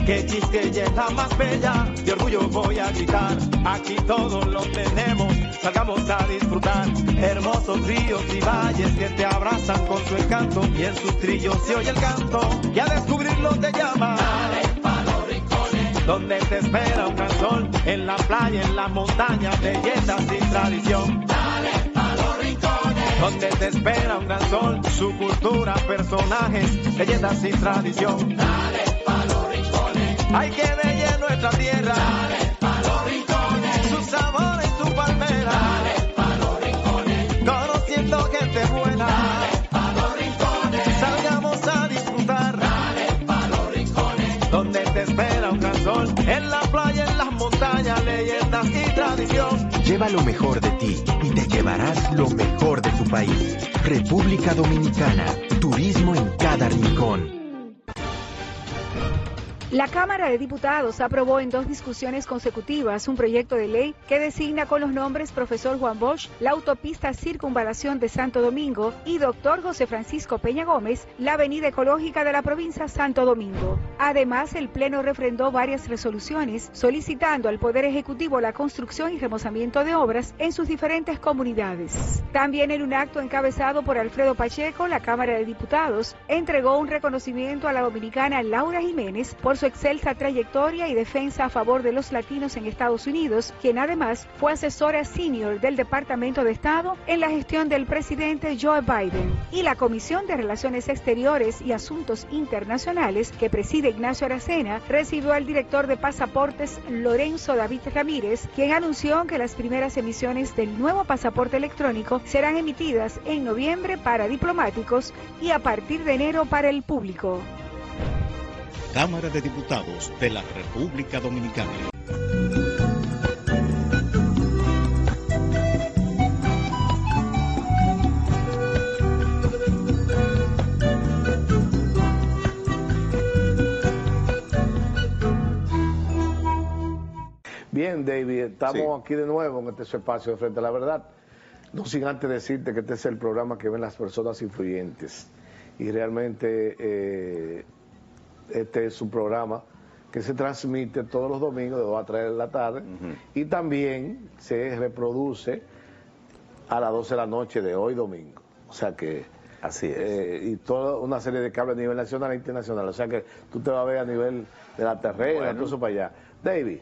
Que Quisqueya es la más bella, de orgullo voy a gritar, aquí todos lo tenemos, salgamos a disfrutar. Hermosos ríos y valles que te abrazan con su encanto, y en sus trillos se oye el canto, y a descubrirlo te llama. Dale pa' los rincones, donde te espera un gran sol, en la la playa, en las montañas, leyendas y tradición. Dale a los rincones, donde te espera un gran sol, su cultura, personajes, leyendas y tradición. Dale a los rincones, hay que bella nuestra tierra. Dale a los rincones, su sabor y su palmera. Dale a los rincones, conociendo gente buena. Dale a los rincones, salgamos a disfrutar. Dale a los rincones, donde te espera un gran sol, en la playa, en las montañas, leyendas y tradición. Lleva lo mejor de ti y te llevarás lo mejor de tu país. República Dominicana, turismo en cada rincón. La Cámara de Diputados aprobó en 2 discusiones consecutivas un proyecto de ley que designa con los nombres Profesor Juan Bosch la autopista Circunvalación de Santo Domingo y Dr. José Francisco Peña Gómez la avenida ecológica de la provincia Santo Domingo. Además, el Pleno refrendó varias resoluciones solicitando al Poder Ejecutivo la construcción y remozamiento de obras en sus diferentes comunidades. También en un acto encabezado por Alfredo Pacheco, la Cámara de Diputados entregó un reconocimiento a la dominicana Laura Jiménez por su excelsa trayectoria y defensa a favor de los latinos en Estados Unidos, quien además fue asesora senior del Departamento de Estado en la gestión del presidente Joe Biden. Y la Comisión de Relaciones Exteriores y Asuntos Internacionales, que preside Ignacio Aracena, recibió al director de Pasaportes Lorenzo David Ramírez, quien anunció que las primeras emisiones del nuevo pasaporte electrónico serán emitidas en noviembre para diplomáticos y a partir de enero para el público. Cámara de Diputados de la República Dominicana. Bien, David, estamos aquí de nuevo en este espacio de Frente a la Verdad. No sin antes decirte que este es el programa que ven las personas influyentes. Y realmente este es un programa que se transmite todos los domingos de 2 a 3 de la tarde y también se reproduce a las 12 de la noche de hoy domingo. O sea que... Así es. Y toda una serie de cables a nivel nacional e internacional. O sea que tú te vas a ver a nivel de la terrena, incluso para allá. David,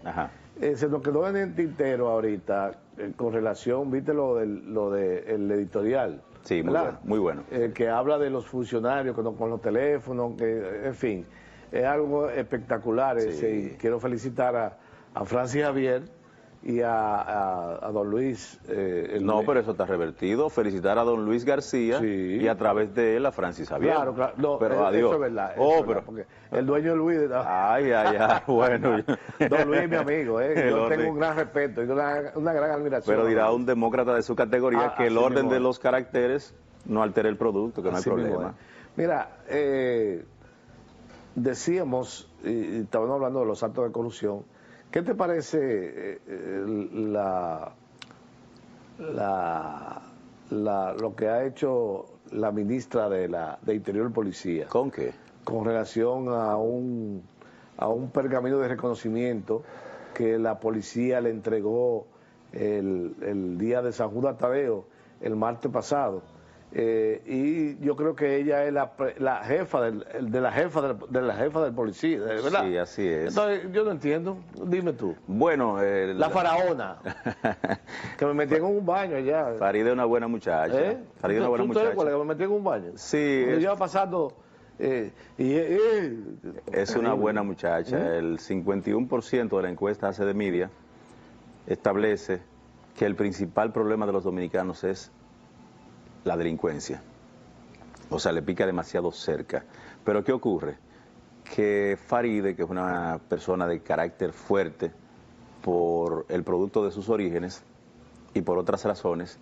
se nos quedó en el tintero ahorita con relación, viste lo del editorial. Sí, muy bueno. Que habla de los funcionarios con los teléfonos, que, en fin, es algo espectacular. Y quiero felicitar a Francis Javier y a don Luis. Pero eso está revertido. Felicitar a don Luis García y a través de él a Francis Javier. Claro. No, pero adiós. Eso es verdad. Porque el dueño de Luis... Ay, bueno. Don Luis es mi amigo, yo tengo un gran respeto y una gran admiración. Pero dirá un demócrata de su categoría que el orden de los caracteres no altera el producto, que no hay problema. Mira, decíamos, y estábamos hablando de los actos de corrupción. ¿Qué te parece lo que ha hecho la ministra de Interior y Policía? ¿Con qué? Con relación a un pergamino de reconocimiento que la policía le entregó el día de San Judas Tadeo, el martes pasado. Y yo creo que ella es la jefa de la jefa del policía, ¿verdad? Sí, así es. Entonces, yo no entiendo, dime tú. Bueno, la faraona, que me metí en un baño allá. Faride es una buena muchacha. Faride es una buena muchacha. ¿Tú que me metí en un baño? Sí. Cuando iba pasando... es una buena muchacha. El 51% de la encuesta ACD Media establece que el principal problema de los dominicanos es la delincuencia. O sea, le pica demasiado cerca. Pero ¿qué ocurre? Que Faride, que es una persona de carácter fuerte por el producto de sus orígenes y por otras razones,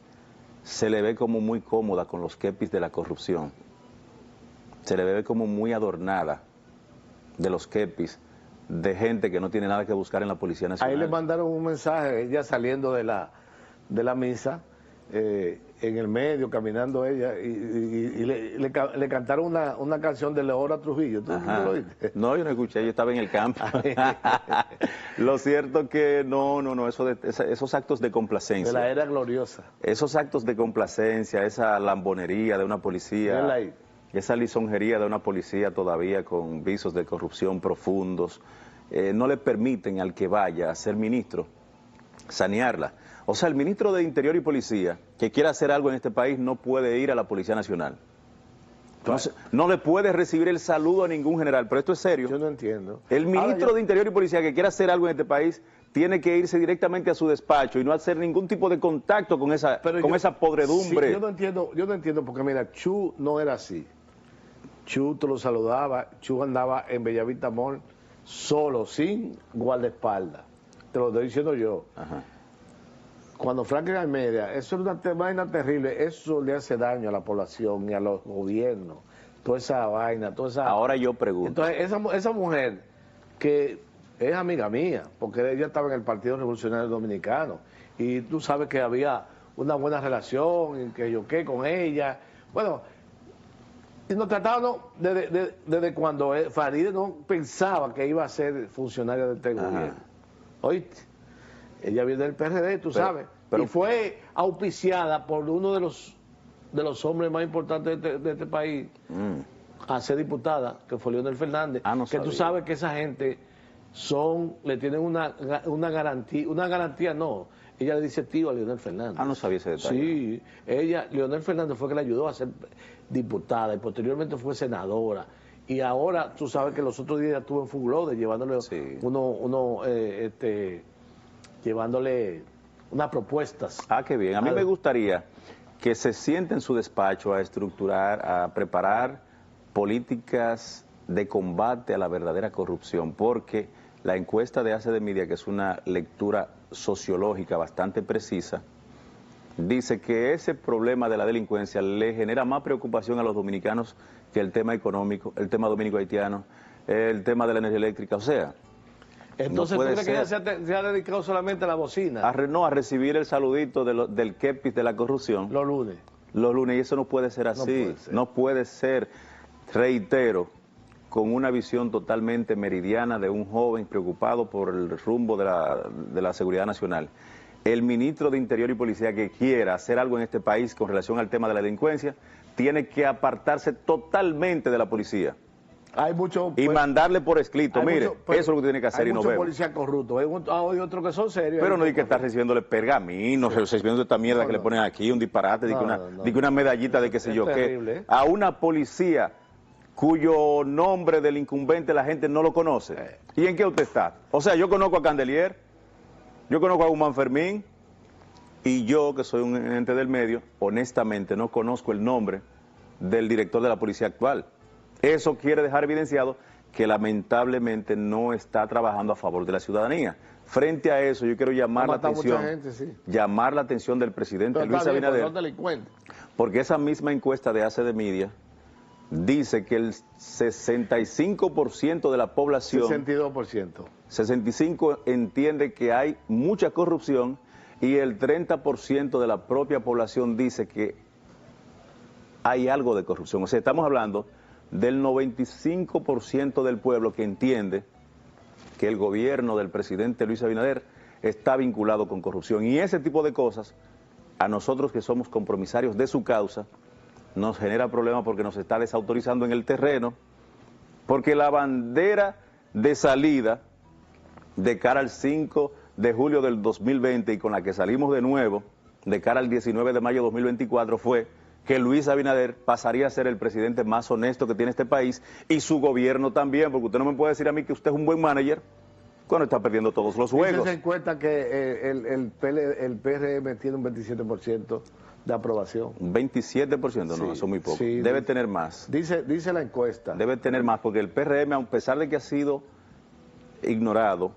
se le ve como muy cómoda con los kepis de la corrupción. Se le ve como muy adornada de los kepis de gente que no tiene nada que buscar en la Policía Nacional. Ahí le mandaron un mensaje, ella saliendo de la misa, en el medio, caminando ella, y le cantaron una canción de Leora Trujillo. ¿Tú lo oíste? No, yo no escuché, yo estaba en el campo. Lo cierto que no, esos actos de complacencia. De la era gloriosa. Esos actos de complacencia, esa lambonería de una policía, esa lisonjería de una policía todavía con visos de corrupción profundos, no le permiten al que vaya a ser ministro sanearla. O sea, el ministro de Interior y Policía que quiera hacer algo en este país no puede ir a la Policía Nacional. Entonces, no le puede recibir el saludo a ningún general, pero esto es serio. Yo no entiendo. El ministro de Interior y Policía que quiera hacer algo en este país tiene que irse directamente a su despacho y no hacer ningún tipo de contacto con esa podredumbre. Sí, yo no entiendo porque mira, Chu no era así. Chu te lo saludaba, Chu andaba en Bellavista Mall solo, sin guardaespaldas. Te lo estoy diciendo yo. Ajá. Cuando Franklin Almeida, eso es una vaina terrible, eso le hace daño a la población y a los gobiernos, toda esa vaina, toda esa... Ahora yo pregunto. Entonces, esa mujer que es amiga mía, porque ella estaba en el Partido Revolucionario Dominicano, y tú sabes que había una buena relación, y que yo qué con ella, bueno, y nos trataban desde cuando Farideh no pensaba que iba a ser funcionaria de este gobierno, ¿oíste? Ella viene del PRD, tú sabes, y fue auspiciada por uno de los hombres más importantes de este país a ser diputada, que fue Leonel Fernández, no que sabía. tú sabes que esa gente le tienen una garantía no, ella le dice tío a Leonel Fernández. No sabía ese detalle. Sí, Leonel Fernández fue que le ayudó a ser diputada y posteriormente fue senadora. Y ahora tú sabes que los otros días estuvo en Fuglode llevándole llevándole unas propuestas. Qué bien. A mí me gustaría que se siente en su despacho a estructurar, a preparar políticas de combate a la verdadera corrupción, porque la encuesta de ACD Media, que es una lectura sociológica bastante precisa, dice que ese problema de la delincuencia le genera más preocupación a los dominicanos que el tema económico, el tema dominico-haitiano, el tema de la energía eléctrica, o sea... Entonces, no ¿tú crees que ella ser. se ha dedicado solamente a la bocina? A recibir el saludito del kepis de la corrupción. Los lunes. Los lunes, y eso no puede ser así. No puede ser, reitero, con una visión totalmente meridiana de un joven preocupado por el rumbo de la seguridad nacional. El ministro de Interior y Policía que quiera hacer algo en este país con relación al tema de la delincuencia, tiene que apartarse totalmente de la policía. Hay mucho, y mandarle por escrito, mire, eso es lo que tiene que hacer y no vemos. Hay muchos policías corruptos, hay otros que son serios. Pero no hay que estar recibiéndole pergaminos, recibiendo esta mierda que le ponen aquí, un disparate, de que una medallita de qué sé yo qué. A una policía cuyo nombre del incumbente la gente no lo conoce. ¿Y en qué usted está? O sea, yo conozco a Candelier, yo conozco a Guzmán Fermín, y yo, que soy un ente del medio, honestamente no conozco el nombre del director de la policía actual. Eso quiere dejar evidenciado que lamentablemente no está trabajando a favor de la ciudadanía. Frente a eso, yo quiero llamar la atención, del presidente Luis Abinader, porque esa misma encuesta de ACD Media dice que el 65% de la población, 65% entiende que hay mucha corrupción, y el 30% de la propia población dice que hay algo de corrupción. O sea, estamos hablando del 95% del pueblo que entiende que el gobierno del presidente Luis Abinader está vinculado con corrupción. Y ese tipo de cosas, a nosotros que somos compromisarios de su causa, nos genera problemas porque nos está desautorizando en el terreno, porque la bandera de salida de cara al 5 de julio del 2020 y con la que salimos de nuevo, de cara al 19 de mayo de 2024, fue que Luis Abinader pasaría a ser el presidente más honesto que tiene este país, y su gobierno también, porque usted no me puede decir a mí que usted es un buen manager cuando está perdiendo todos los juegos. Se encuentra que el PRM tiene un 27% de aprobación. Un 27%, no, eso es muy poco. Sí, debe tener más. Dice la encuesta. Debe tener más, porque el PRM, a pesar de que ha sido ignorado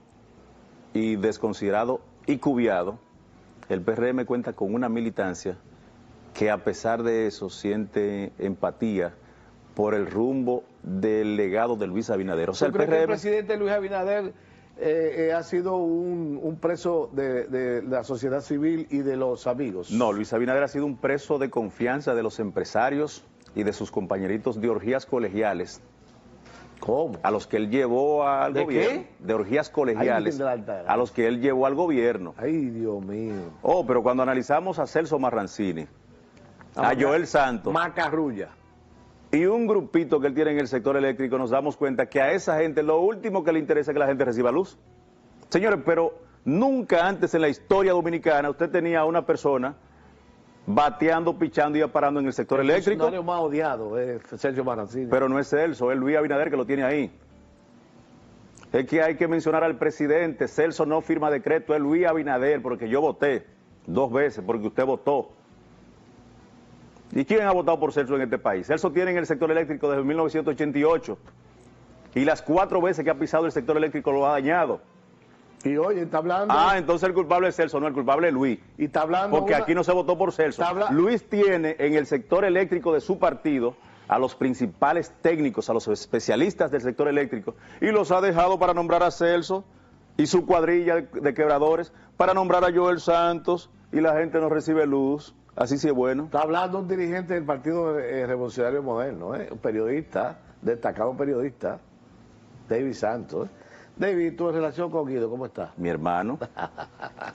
y desconsiderado y cubiado, el PRM cuenta con una militancia que a pesar de eso siente empatía por el rumbo del legado de Luis Abinader. O sea, ¿Tú crees que el presidente Luis Abinader ha sido un preso de la sociedad civil y de los amigos? No, Luis Abinader ha sido un preso de confianza de los empresarios y de sus compañeritos de orgías colegiales. ¿Cómo? A los que él llevó al gobierno. ¿Qué? De orgías colegiales. A los que él llevó al gobierno. Ay, Dios mío. Oh, pero cuando analizamos a Celso Marrancini, a Joel Santos, Macarrulla, y un grupito que él tiene en el sector eléctrico, nos damos cuenta que a esa gente lo último que le interesa es que la gente reciba luz. Señores, pero Nunca antes en la historia dominicana usted tenía a una persona bateando, pichando y parando en el sector eléctrico. El funcionario más odiado es Sergio Marancini. Pero no es Celso, es Luis Abinader que lo tiene ahí. Es que hay que mencionar al presidente. Celso no firma decreto, es Luis Abinader, porque yo voté 2 veces, porque usted votó. ¿Y quién ha votado por Celso en este país? Celso tiene en el sector eléctrico desde 1988. Y las 4 veces que ha pisado el sector eléctrico lo ha dañado. Y oye, está hablando... Entonces el culpable es Celso, no, el culpable es Luis. Y está hablando... Porque aquí no se votó por Celso. Luis tiene en el sector eléctrico de su partido a los principales técnicos, a los especialistas del sector eléctrico, y los ha dejado para nombrar a Celso y su cuadrilla de quebradores, para nombrar a Joel Santos, y la gente no recibe luz. Así sí es bueno. Está hablando un dirigente del Partido Revolucionario Moderno, un periodista, destacado periodista, David Santos. David, tu relación con Guido, ¿cómo está? Mi hermano.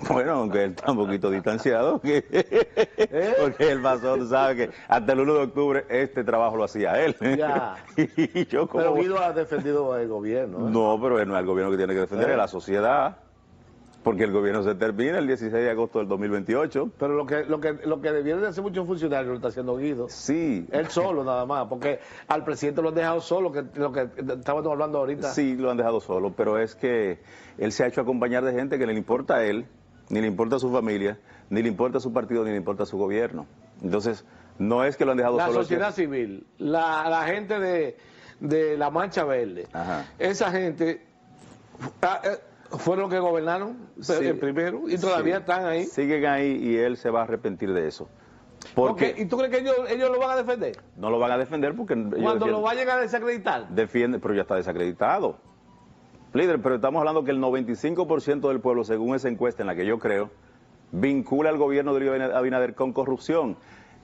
Bueno, aunque él está un poquito distanciado, porque él pasó, tú sabes que hasta el 1 de octubre este trabajo lo hacía él. Ya. Y yo como... Pero Guido ha defendido el gobierno. No, pero él no es el gobierno que tiene que defender, es la sociedad. Porque el gobierno se termina el 16 de agosto del 2028. Pero lo que debieron de hacer muchos funcionarios lo está haciendo Guido. Sí. Él solo nada más, porque al presidente lo han dejado solo, lo que estábamos hablando ahorita. Sí, lo han dejado solo, pero es que él se ha hecho acompañar de gente que no le importa a él, ni le importa a su familia, ni le importa a su partido, ni le importa a su gobierno. Entonces, no es que lo han dejado solo. La sociedad civil, la gente de la Mancha Verde, esa gente... fueron los que gobernaron primero y todavía están ahí. Siguen ahí y él se va a arrepentir de eso. ¿Y tú crees que ellos lo van a defender? No lo van a defender porque... Cuando lo vayan a desacreditar. Defiende, pero ya está desacreditado. Líder, pero estamos hablando que el 95% del pueblo, según esa encuesta en la que yo creo, vincula al gobierno de Luis Abinader con corrupción.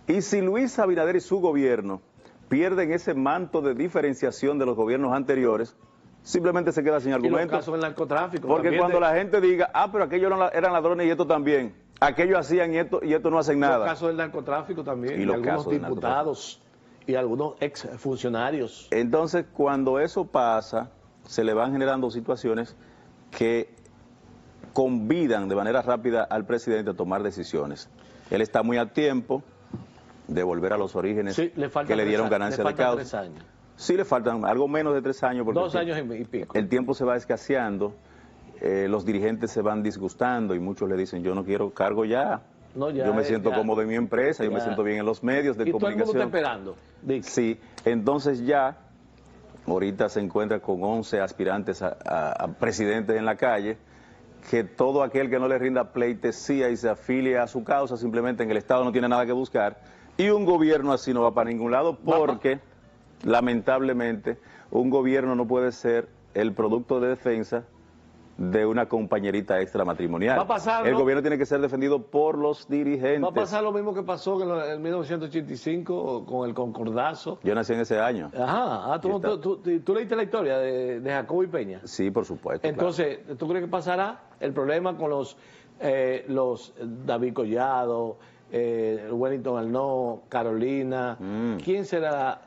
Y si Luis Abinader y su gobierno pierden ese manto de diferenciación de los gobiernos anteriores, simplemente se queda sin argumentos. Y los casos del narcotráfico. Porque cuando la gente diga, pero aquellos eran ladrones y esto también, aquellos hacían y esto no hacen nada. Los casos del narcotráfico también, y algunos diputados y algunos ex funcionarios. Entonces, cuando eso pasa, se le van generando situaciones que convidan de manera rápida al presidente a tomar decisiones. Él está muy a tiempo de volver a los orígenes que le dieron ganancia de causa. 3 años. Sí, le faltan algo menos de 3 años. Porque 2 años y pico. El tiempo se va escaseando, los dirigentes se van disgustando y muchos le dicen, yo no quiero cargo ya. No, ya yo me siento cómodo en mi empresa, yo me siento bien en los medios de comunicación. ¿Y todo el mundo está esperando? Sí, entonces ya, ahorita se encuentra con 11 aspirantes a presidentes en la calle, que todo aquel que no le rinda pleitesía y se afilie a su causa, simplemente en el Estado no tiene nada que buscar, y un gobierno así no va para ningún lado, porque... lamentablemente, un gobierno no puede ser el producto de defensa de una compañerita extramatrimonial. El gobierno tiene que ser defendido por los dirigentes. Va a pasar lo mismo que pasó en 1985 con el concordazo. Yo nací en ese año. ¿Tú leíste la historia de Jacobo y Peña? Sí, por supuesto. Entonces, claro. ¿Tú crees que pasará el problema con los David Collado, Wellington Arnaud, Carolina? ¿Quién será?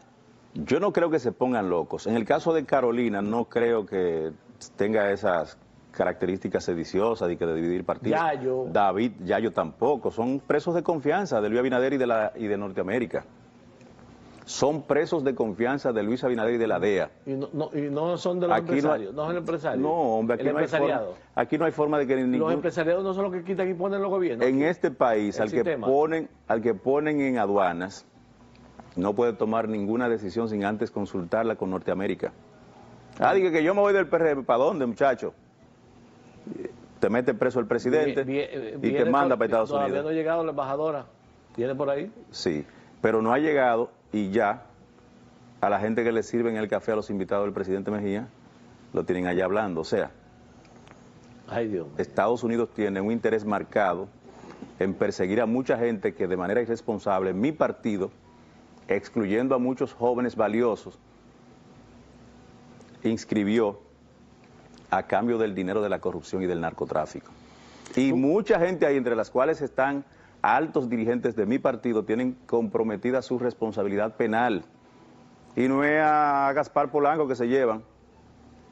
Yo no creo que se pongan locos. En el caso de Carolina, no creo que tenga esas características sediciosas de dividir partidos. Yayo tampoco. Son presos de confianza de Luis Abinader y de Norteamérica. Son presos de confianza de Luis Abinader y de la DEA. Y no son de los empresarios. No son empresarios. No, hombre, aquí no hay forma de que ningún... Los empresariados no son los que quitan y ponen los gobiernos. En este país, al que ponen en aduanas, no puede tomar ninguna decisión sin antes consultarla con Norteamérica. Diga que yo me voy del PRM, ¿para dónde, muchacho? Te mete preso el presidente y te manda para Estados Unidos. Todavía no ha llegado la embajadora. ¿Viene por ahí? Sí, pero no ha llegado y ya a la gente que le sirven el café a los invitados del presidente Mejía, lo tienen allá hablando. O sea, Estados Unidos tiene un interés marcado en perseguir a mucha gente que de manera irresponsable, mi partido, excluyendo a muchos jóvenes valiosos, inscribió a cambio del dinero de la corrupción y del narcotráfico. Y mucha gente ahí, entre las cuales están altos dirigentes de mi partido, tienen comprometida su responsabilidad penal. Y no es a Gaspar Polanco que se llevan,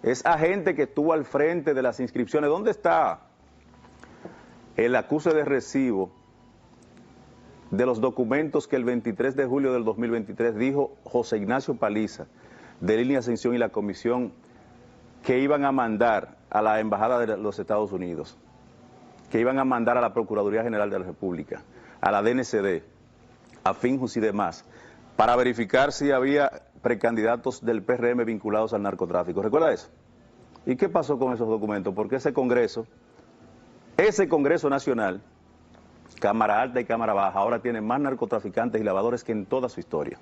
es a gente que estuvo al frente de las inscripciones. ¿Dónde está? el acuse de recibo de los documentos que el 23 de julio del 2023 dijo José Ignacio Paliza, de Línea Ascensión y la comisión que iban a mandar a la Embajada de los Estados Unidos, que iban a mandar a la Procuraduría General de la República, a la DNCD, a Finjus y demás, para verificar si había precandidatos del PRM vinculados al narcotráfico. ¿Recuerda eso? ¿Y qué pasó con esos documentos? Porque ese Congreso Nacional, Cámara Alta y Cámara Baja, ahora tiene más narcotraficantes y lavadores que en toda su historia.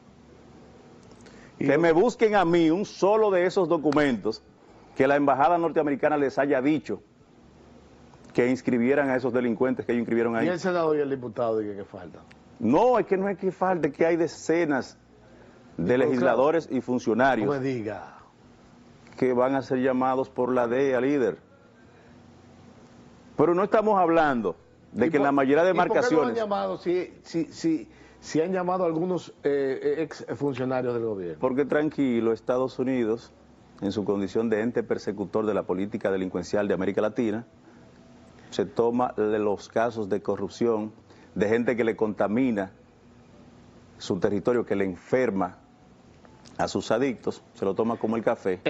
Que me busquen a mí un solo de esos documentos que la embajada norteamericana les haya dicho que inscribieran a esos delincuentes que ellos inscribieron ahí. ¿Y el senador y el diputado dicen que falta? No, es que falte, que hay decenas de legisladores y funcionarios no me diga que van a ser llamados por la DEA, líder. Pero no estamos hablando de que en la mayoría de demarcaciones... ¿Por qué no han llamado si han llamado a algunos ex funcionarios del gobierno? Porque tranquilo, Estados Unidos, en su condición de ente persecutor de la política delincuencial de América Latina, se toma de los casos de corrupción, de gente que le contamina su territorio, que le enferma a sus adictos, se lo toma como el café,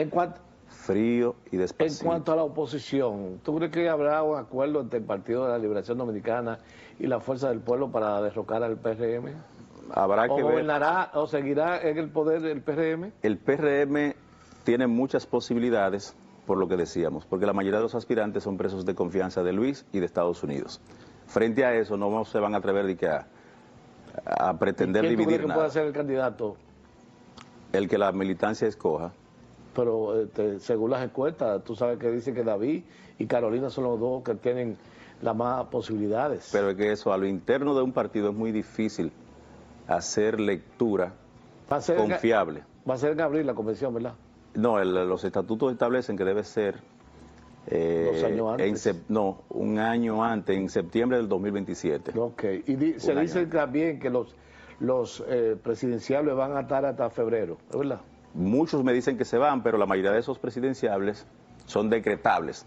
frío y despacito. En cuanto a la oposición, ¿tú crees que habrá un acuerdo entre el Partido de la Liberación Dominicana y la Fuerza del Pueblo para derrocar al PRM? Habrá que ver. ¿O gobernará o seguirá en el poder el PRM? El PRM tiene muchas posibilidades, por lo que decíamos, porque la mayoría de los aspirantes son presos de confianza de Luis y de Estados Unidos. Frente a eso no se van a atrever de que a pretender ¿Quién dividir tú crees que puede ser el candidato? El que la militancia escoja. Pero según las encuestas, tú sabes que dicen que David y Carolina son los dos que tienen las más posibilidades. Pero es que eso, a lo interno de un partido es muy difícil hacer lectura confiable. Va a ser en abril la convención, ¿verdad? No, los estatutos establecen que debe ser... 2 años antes. Un año antes, en septiembre del 2027. Ok, y se dice también que los presidenciables van a estar hasta febrero, ¿es verdad? Muchos me dicen que se van, pero la mayoría de esos presidenciables son decretables.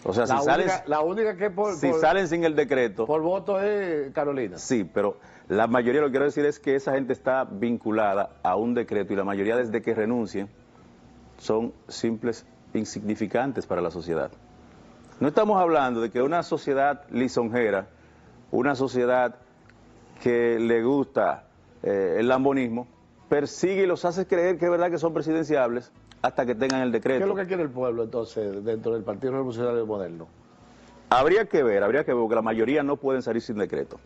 O sea, la única que salen sin el decreto... Por voto es Carolina. Sí, pero la mayoría, lo que quiero decir es que esa gente está vinculada a un decreto y la mayoría desde que renuncien son simples insignificantes para la sociedad. No estamos hablando de que una sociedad lisonjera, una sociedad que le gusta el lambonismo, persigue y los hace creer que es verdad que son presidenciables hasta que tengan el decreto. ¿Qué es lo que quiere el pueblo entonces dentro del Partido Revolucionario Moderno? Habría que ver, porque la mayoría no pueden salir sin decreto.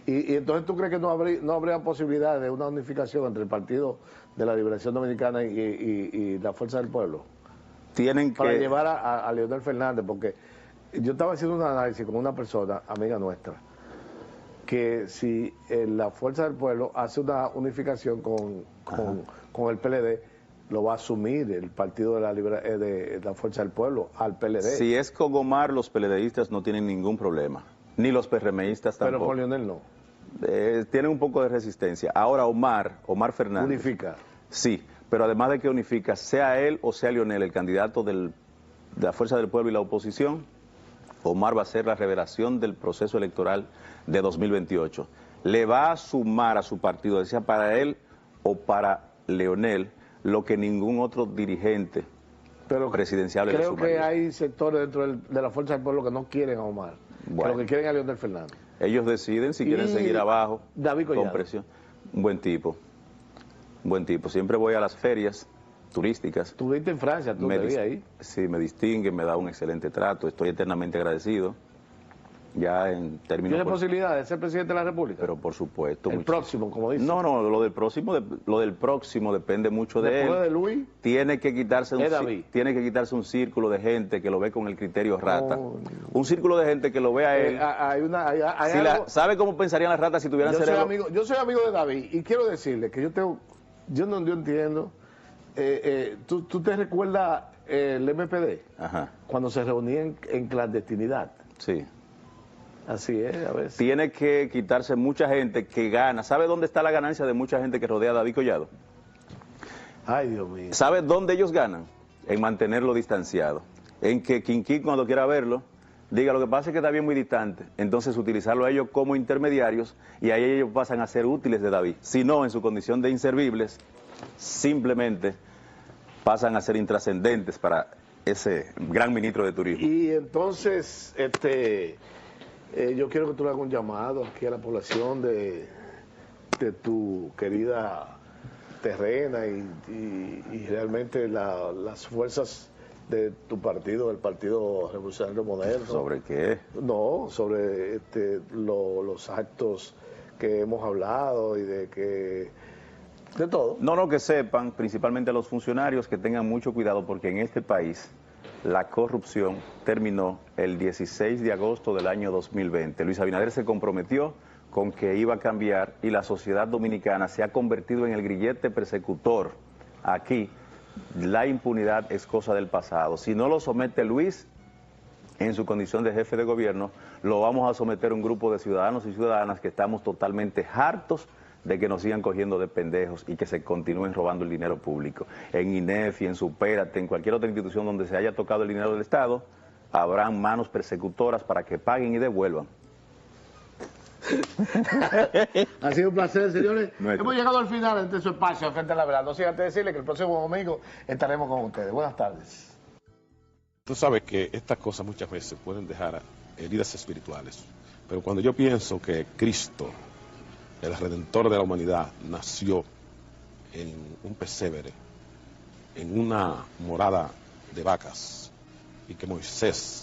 ¿Y entonces tú crees que no habría posibilidad de una unificación entre el Partido de la Liberación Dominicana y la Fuerza del Pueblo? Para llevar a Leonel Fernández, porque yo estaba haciendo un análisis con una persona, amiga nuestra, que si la Fuerza del Pueblo hace una unificación con el PLD, lo va a asumir el Partido de la Fuerza del Pueblo al PLD. Si es con Omar, los PLDistas no tienen ningún problema, ni los PRMistas tampoco. Pero con Leonel no. Tienen un poco de resistencia. Ahora Omar Fernández... Unifica. Sí, pero además de que unifica, sea él o sea Leonel, el candidato de la Fuerza del Pueblo y la oposición, Omar va a ser la revelación del proceso electoral de 2028. Le va a sumar a su partido, decía para él o para Leonel, lo que ningún otro dirigente presidencial le sumaría. Creo que hay sectores dentro de la Fuerza del Pueblo que no quieren a Omar, que lo que quieren a Leonel Fernández. Ellos deciden si quieren seguir abajo, David Collado, con presión. Un buen tipo. Siempre voy a las ferias turísticas. ¿Estuviste en Francia? ¿Tú te vi ahí? Sí, me distingue, me da un excelente trato, estoy eternamente agradecido. Ya en términos... ¿Tiene posibilidad de ser presidente de la República? Pero por supuesto. El próximo, como dice. No, lo del próximo depende mucho de él. ¿Después de Luis? Tiene que quitarse un círculo de gente que lo ve con el criterio rata. Un círculo de gente que lo ve a él. ¿Sabe cómo pensarían las ratas si tuvieran cerebro? Yo soy amigo de David y quiero decirle que yo entiendo. ¿Tú te recuerdas el MPD? Ajá. Cuando se reunían en clandestinidad. Sí. Así es, a veces. Tiene que quitarse mucha gente que gana. ¿Sabe dónde está la ganancia de mucha gente que rodea a David Collado? Ay, Dios mío. ¿Sabe dónde ellos ganan? En mantenerlo distanciado. En que Quinquín, cuando quiera verlo, diga, lo que pasa es que está bien muy distante, entonces utilizarlo a ellos como intermediarios y ahí ellos pasan a ser útiles de David. Si no, en su condición de inservibles, simplemente pasan a ser intrascendentes para ese gran ministro de turismo. Y entonces, yo quiero que tú le hagas un llamado aquí a la población de tu querida terrena y realmente las fuerzas de tu partido, del Partido Revolucionario Moderno. ¿Sobre qué? No, sobre los actos que hemos hablado y de todo. No, que sepan, principalmente los funcionarios, que tengan mucho cuidado porque en este país la corrupción terminó el 16 de agosto del año 2020. Luis Abinader se comprometió con que iba a cambiar y la sociedad dominicana se ha convertido en el grillete persecutor. Aquí la impunidad es cosa del pasado. Si no lo somete Luis en su condición de jefe de gobierno, lo vamos a someter a un grupo de ciudadanos y ciudadanas que estamos totalmente hartos de que nos sigan cogiendo de pendejos y que se continúen robando el dinero público. En INEFI, en Supérate, en cualquier otra institución donde se haya tocado el dinero del Estado, habrán manos persecutoras para que paguen y devuelvan. Ha sido un placer, señores. Nuestro. Hemos llegado al final de su espacio Frente a la Verdad. No sin antes decirle que el próximo domingo estaremos con ustedes. Buenas tardes. Tú sabes que estas cosas muchas veces pueden dejar heridas espirituales, pero cuando yo pienso que Cristo, el Redentor de la humanidad, nació en un pesebre, en una morada de vacas, y que Moisés